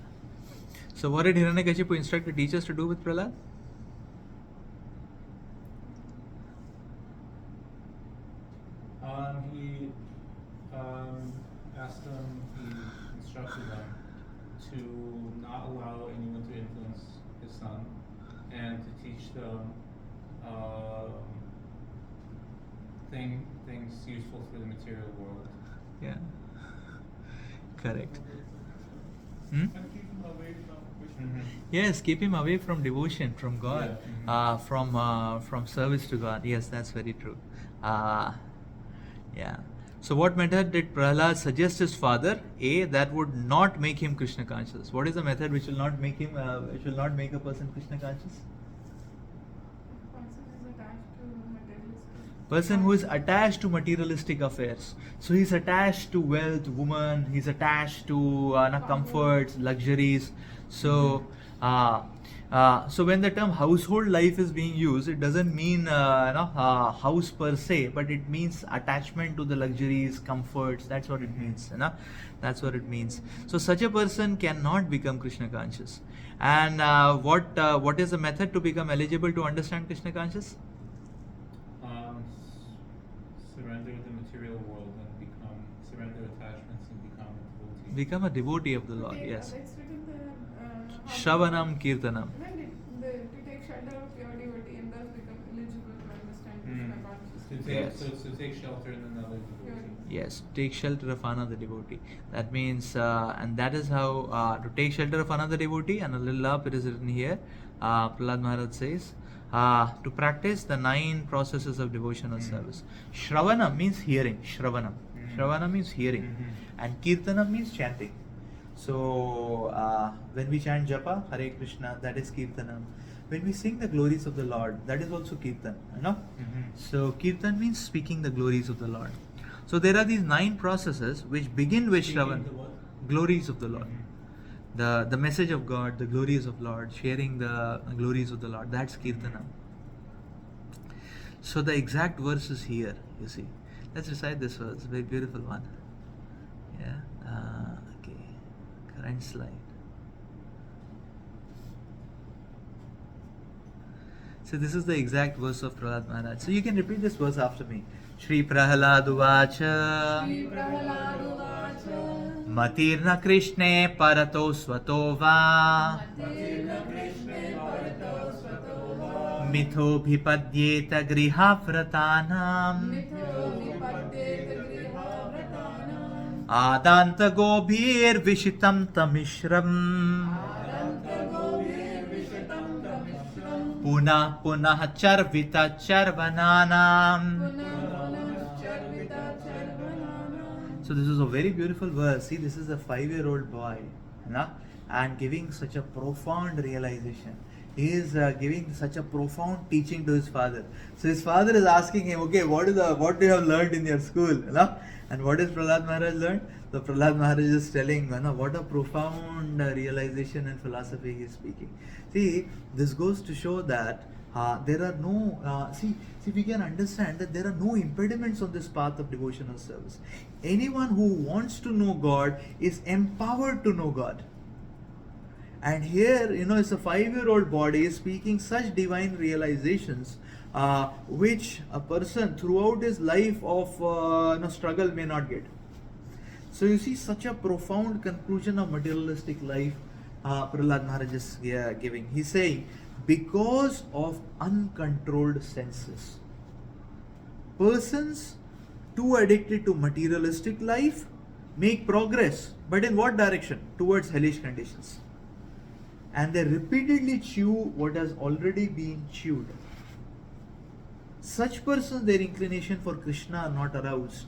So what did Hiranyakashipu instruct the teachers to do with Prahlad? He asked them, he instructed them to not allow anyone to influence his son and to teach them things useful for the material world. Yeah. Correct. And keep him away from Krishna. Mhm. Yes, keep him away from devotion, from God, Yeah. from service to God. Yes, that's very true. Yeah. So, what method did Prahlad suggest his father? A, that would not make him Krishna conscious. What is the method which will not make him, which will not make a person Krishna conscious? Person who is attached to materialistic affairs. So he's attached to wealth, woman. He's attached to comforts, luxuries. So, so when the term household life is being used, it doesn't mean house per se, but it means attachment to the luxuries, comforts. That's what it means. That's what it means. So such a person cannot become Krishna conscious. And what is the method to become eligible to understand Krishna conscious? Surrender the material world and surrender attachments and become a devotee. Become a devotee of the Lord. Yes. Let's read the Shravanam Kirtanam. to take shelter of your devotee and thus become eligible to understand Krishna consciousness. Yes. So it's to take shelter in another devotee. Yes, take shelter of another devotee. That means, and that is how to take shelter of another devotee. And a little up, it is written here. Prahlad Maharaj says, to practice the 9 processes of devotional service. Shravanam means hearing. Shravanam. Shravanam means hearing. And Kirtanam means chanting. So, when we chant Japa, Hare Krishna, that is Kirtanam. When we sing the glories of the Lord, that is also Kirtan. So, Kirtan means speaking the glories of the Lord. So, there are these 9 processes which begin with Shravan. Glories of the Lord. The message of God, the glories of Lord, sharing the glories of the Lord, that's Kirtanam. So the exact verse is here, you see. Let's recite this verse, it's a very beautiful one. Yeah, okay, current slide. So this is the exact verse of Prahlad Maharaj. So you can repeat this verse after me. Shri Prahlad Uvacha. Shri Prahlad Uvacha. Matirna Krishne Parato Svato Va. Matirna Krishne Parato Svato Va. मिथो भिपद्येत गृहाव्रतानां मिथो विपद्येत गृहाव्रतानाम् आदान्त गोभिर्विशितं तमिश्रम् आदन्तगोभिर्विषितं तमिश्रम् पुनः पुनः चर्वित चर्वनानाम्. पुनश्चर्विता चर्वनानाम्. So this is a very beautiful verse. See, this is a 5-year-old boy, and giving such a profound realization. He is giving such a profound teaching to his father. So his father is asking him, okay, what do you have learned in your school? And what is Prahlad Maharaj learned? The Prahlad Maharaj is telling, what a profound realization and philosophy he is speaking. See, this goes to show that there are no, see, we can understand that there are no impediments on this path of devotional service. Anyone who wants to know God is empowered to know God. And here, it's a 5-year-old body speaking such divine realizations, which a person throughout his life of struggle may not get. So you see, such a profound conclusion of materialistic life, Prahlad Maharaj is giving. He's saying, because of uncontrolled senses, persons too addicted to materialistic life make progress, but in what direction? Towards hellish conditions. And they repeatedly chew what has already been chewed. Such persons, their inclination for Krishna are not aroused,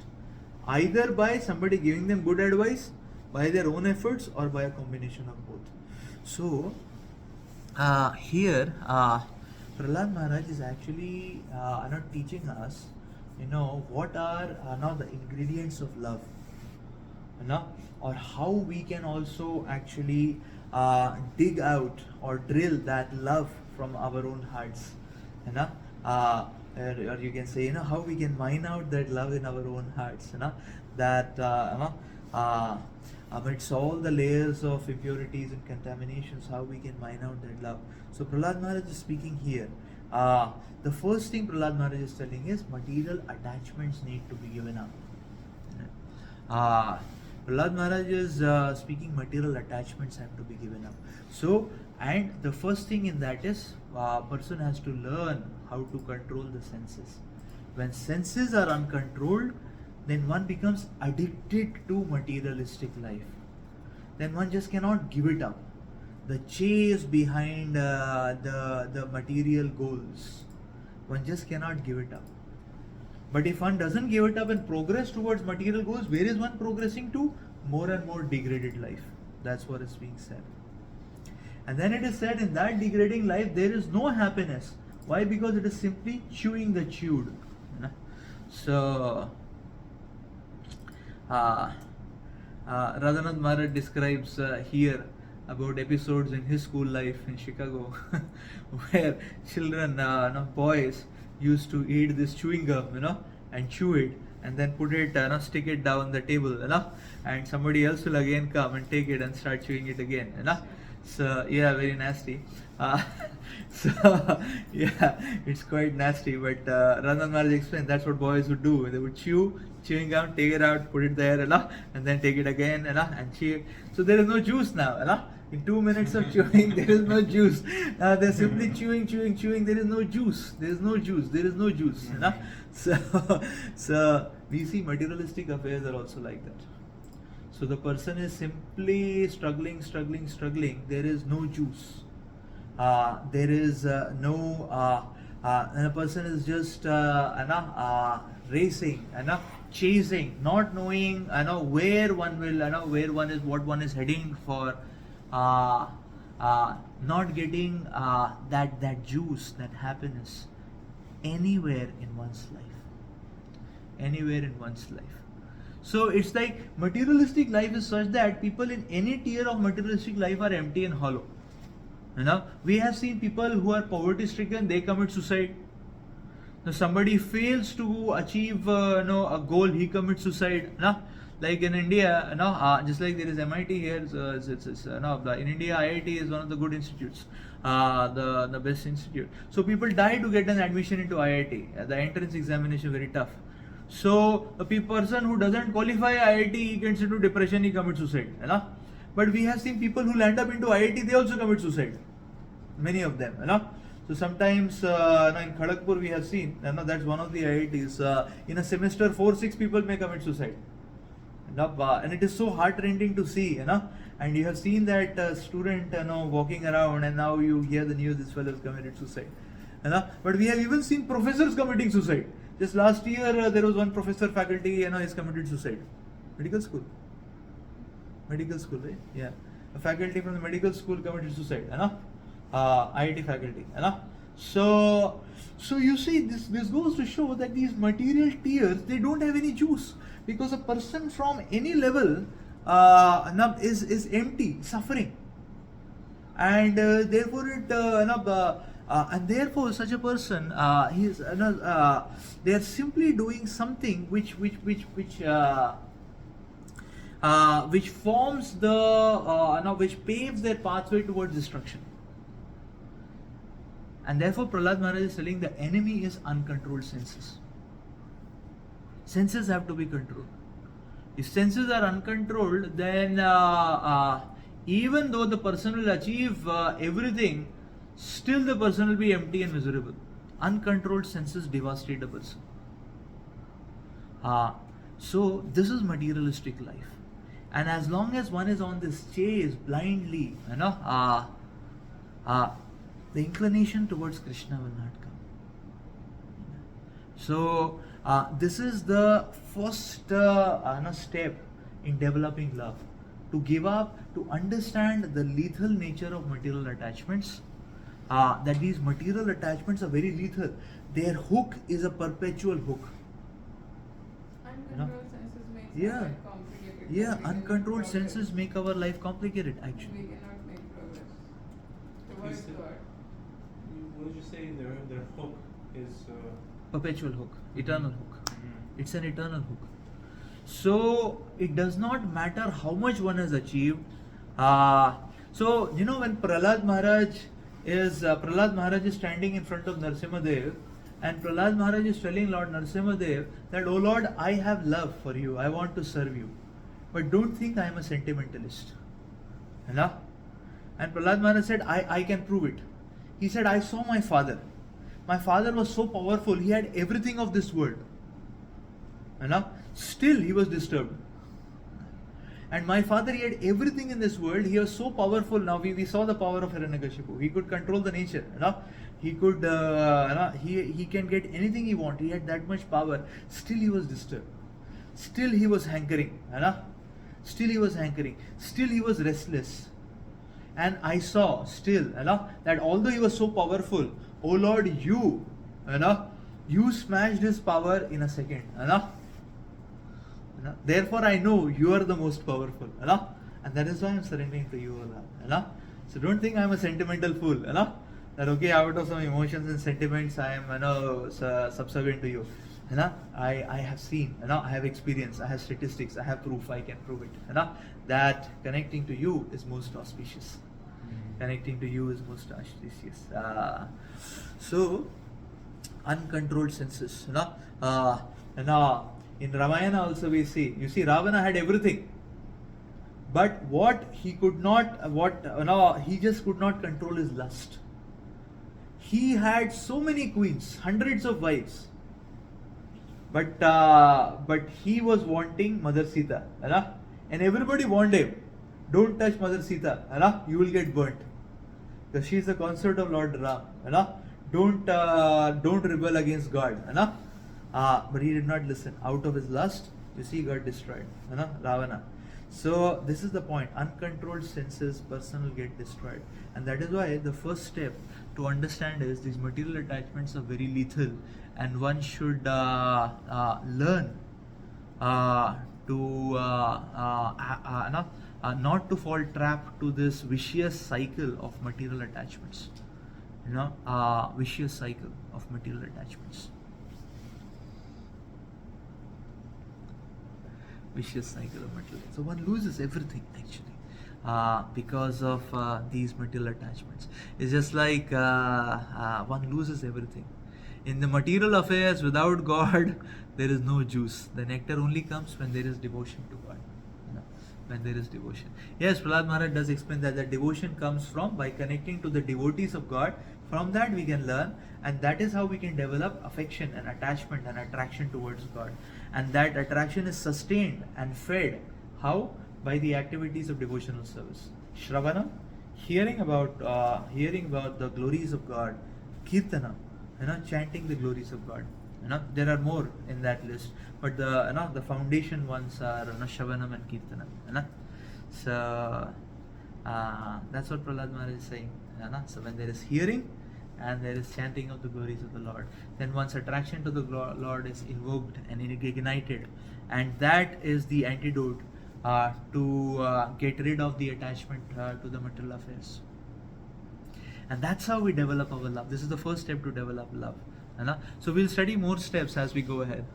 either by somebody giving them good advice, by their own efforts, or by a combination of both. So, here, Prahlad Maharaj is actually not teaching us, what are now the ingredients of love, or how we can also actually dig out or drill that love from our own hearts, or you can say, how we can mine out that love in our own hearts, that amidst all the layers of impurities and contaminations, how we can mine out that love. So Prahlad Maharaj is speaking here. The first thing Prahlad Maharaj is telling is material attachments need to be given up. Prahlad Maharaj is speaking material attachments have to be given up. So, and the first thing in that is person has to learn how to control the senses. When senses are uncontrolled, then one becomes addicted to materialistic life. Then one just cannot give it up. The chase behind the material goals, one just cannot give it up. But if one doesn't give it up and progress towards material goals, where is one progressing to? More and more degraded life. That's what is being said. And then it is said, in that degrading life, there is no happiness. Why? Because it is simply chewing the chewed. So, Radhanath Maharaj describes here about episodes in his school life in Chicago, where children, boys, used to eat this chewing gum, and chew it, and then put it, stick it down the table, and somebody else will again come and take it and start chewing it again, So yeah, very nasty. So yeah, it's quite nasty. But Ranjan Maharaj explained that's what boys would do. They would chewing gum, take it out, put it there, and then take it again, and chew. So there is no juice now, In 2 minutes of chewing, there is no juice. They're simply chewing. There is no juice. There is no juice. So we see materialistic affairs are also like that. So the person is simply struggling. There is no juice. There is no. And a person is just racing, chasing, not knowing, where one will, what one is heading for. Not getting that juice, that happiness anywhere in one's life. So it's like materialistic life is such that people in any tier of materialistic life are empty and hollow. We have seen people who are poverty stricken, they commit suicide. Now somebody fails to achieve a goal, he commits suicide. Like in India, just like there is MIT here, in India IIT is one of the good institutes, the best institute. So people die to get an admission into IIT. The entrance examination is very tough. So a person who doesn't qualify IIT, he gets into depression, he commits suicide. But we have seen people who land up into IIT, they also commit suicide. Many of them. So sometimes in Kharagpur we have seen, that's one of the IITs. In a semester, 4-6 people may commit suicide. And it is so heart-rending to see, and you have seen that student, walking around, and now you hear the news, this fellow has committed suicide. But we have even seen professors committing suicide. Just last year, there was one professor faculty, he's committed suicide. Medical school, right? Yeah, a faculty from the medical school committed suicide. IIT faculty. So you see, this goes to show that these material tears, they don't have any juice, because a person from any level is empty, suffering, and therefore such a person, they are simply doing something which forms which paves their pathway towards destruction. And therefore Prahlad Maharaj is telling the enemy is uncontrolled senses. Senses have to be controlled. If senses are uncontrolled, then even though the person will achieve everything, still the person will be empty and miserable. Uncontrolled senses devastate a person. So this is materialistic life. And as long as one is on this chase blindly, the inclination towards Krishna will not come. So this is the first step in developing love. To give up, to understand the lethal nature of material attachments. That these material attachments are very lethal. Their hook is a perpetual hook. Uncontrolled senses makes Yeah. life complicated. Yeah, We cannot uncontrolled progress. senses make our life complicated, actually. We cannot make progress towards said- God. What did you say? Their hook is. Perpetual hook, eternal hook. Mhm. It's an eternal hook. So it does not matter how much one has achieved. So when Prahlad Maharaj is standing in front of Narsimhadev, and Prahlad Maharaj is telling Lord Narsimhadev that, "Oh Lord, I have love for you. I want to serve you, but don't think I am a sentimentalist." And Prahlad Maharaj said, "I can prove it." He said, "I saw my father. My father was so powerful. He had everything of this world. Still he was disturbed. And my father, he had everything in this world. He was so powerful. Now we saw the power of Hiranyakashipu. He could control the nature. He could he can get anything he wants. He had that much power. Still he was disturbed. Still he was hankering. Still he was hankering. Still he was restless. And I saw still that although he was so powerful, oh Lord, you smashed his power in a second. Therefore I know you are the most powerful. And that is why I am surrendering to you, Allah. So don't think I am a sentimental fool. That okay, out of some emotions and sentiments I am subservient to you. I have seen, I have experience, I have statistics, I have proof, I can prove it. That connecting to you is most auspicious. Connecting to you is most auspicious. So, uncontrolled senses. In Ramayana also we see, Ravana had everything. But he just could not control his lust. He had so many queens, hundreds of wives. But he was wanting Mother Sita, and everybody warned him, "Don't touch Mother Sita, you will get burnt, because she is the consort of Lord Ram. Don't rebel against God." But he did not listen. Out of his lust, got destroyed, Ravana. So this is the point. Uncontrolled senses, person will get destroyed, and that is why the first step to understand is these material attachments are very lethal, and one should learn to not to fall trap to this vicious cycle of material attachments. Vicious cycle of material attachments. Vicious cycle of material. So one loses everything actually because of these material attachments. It's just like one loses everything. In the material affairs, without God, there is no juice. The nectar only comes when there is devotion to God. when there is devotion. Yes, Prahlad Maharaj does explain that the devotion comes from by connecting to the devotees of God. From that we can learn, and that is how we can develop affection and attachment and attraction towards God. And that attraction is sustained and fed. How? By the activities of devotional service. Shravanam, hearing about the glories of God. Kirtanam, chanting the glories of God. There are more in that list, but the foundation ones are Shravanam and Kirtanam. So that's what Prahlad Maharaj is saying. So when there is hearing and there is chanting of the glories of the Lord, then one's attraction to the Lord is invoked and ignited, and that is the antidote to get rid of the attachment to the material affairs. And that's how we develop our love. This is the first step to develop love. So we'll study more steps as we go ahead.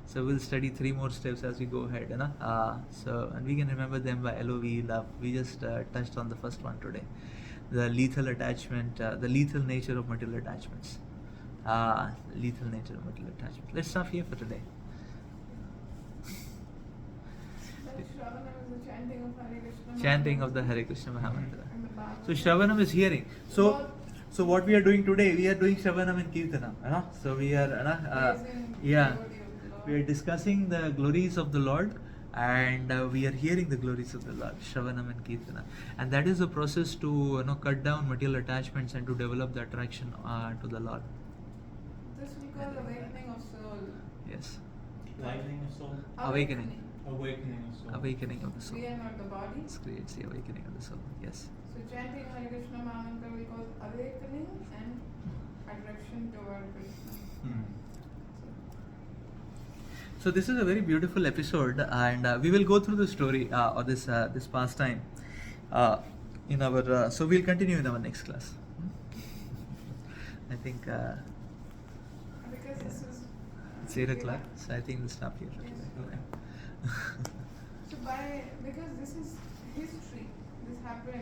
So we'll study 3 more steps as we go ahead. And we can remember them by LOV, love. We just touched on the first one today. The lethal attachment, the lethal nature of material attachments. Lethal nature of material attachments. Let's stop here for today. Then Shravanam is the chanting of Hare Krishna. Chanting of the Hare Krishna Mahamantra. And the Bhagavad. So Shravanam is hearing. So what we are doing today, we are doing Shravanam and Kirtanam. So we are Praising the yeah, devotee of the Lord. we are discussing the glories of the Lord, and we are hearing the glories of the Lord, Shravanam and Kirtanam. And that is the process to cut down material attachments and to develop the attraction to the Lord. This we call awakening of soul. Yes. Lightening of soul. Awakening. Awakening of soul. Awakening of the soul. We are not the body. This creates the awakening of the soul. Yes. So chanting Hare Krishna Mahamantra we call awakening and attraction toward Krishna. Hmm. So this is a very beautiful episode, and we will go through the story or this pastime in our. So we'll continue in our next class. I think Because this is it's 8 o'clock, so I think we'll stop here for today. Yes. Okay. So because this is history, this happened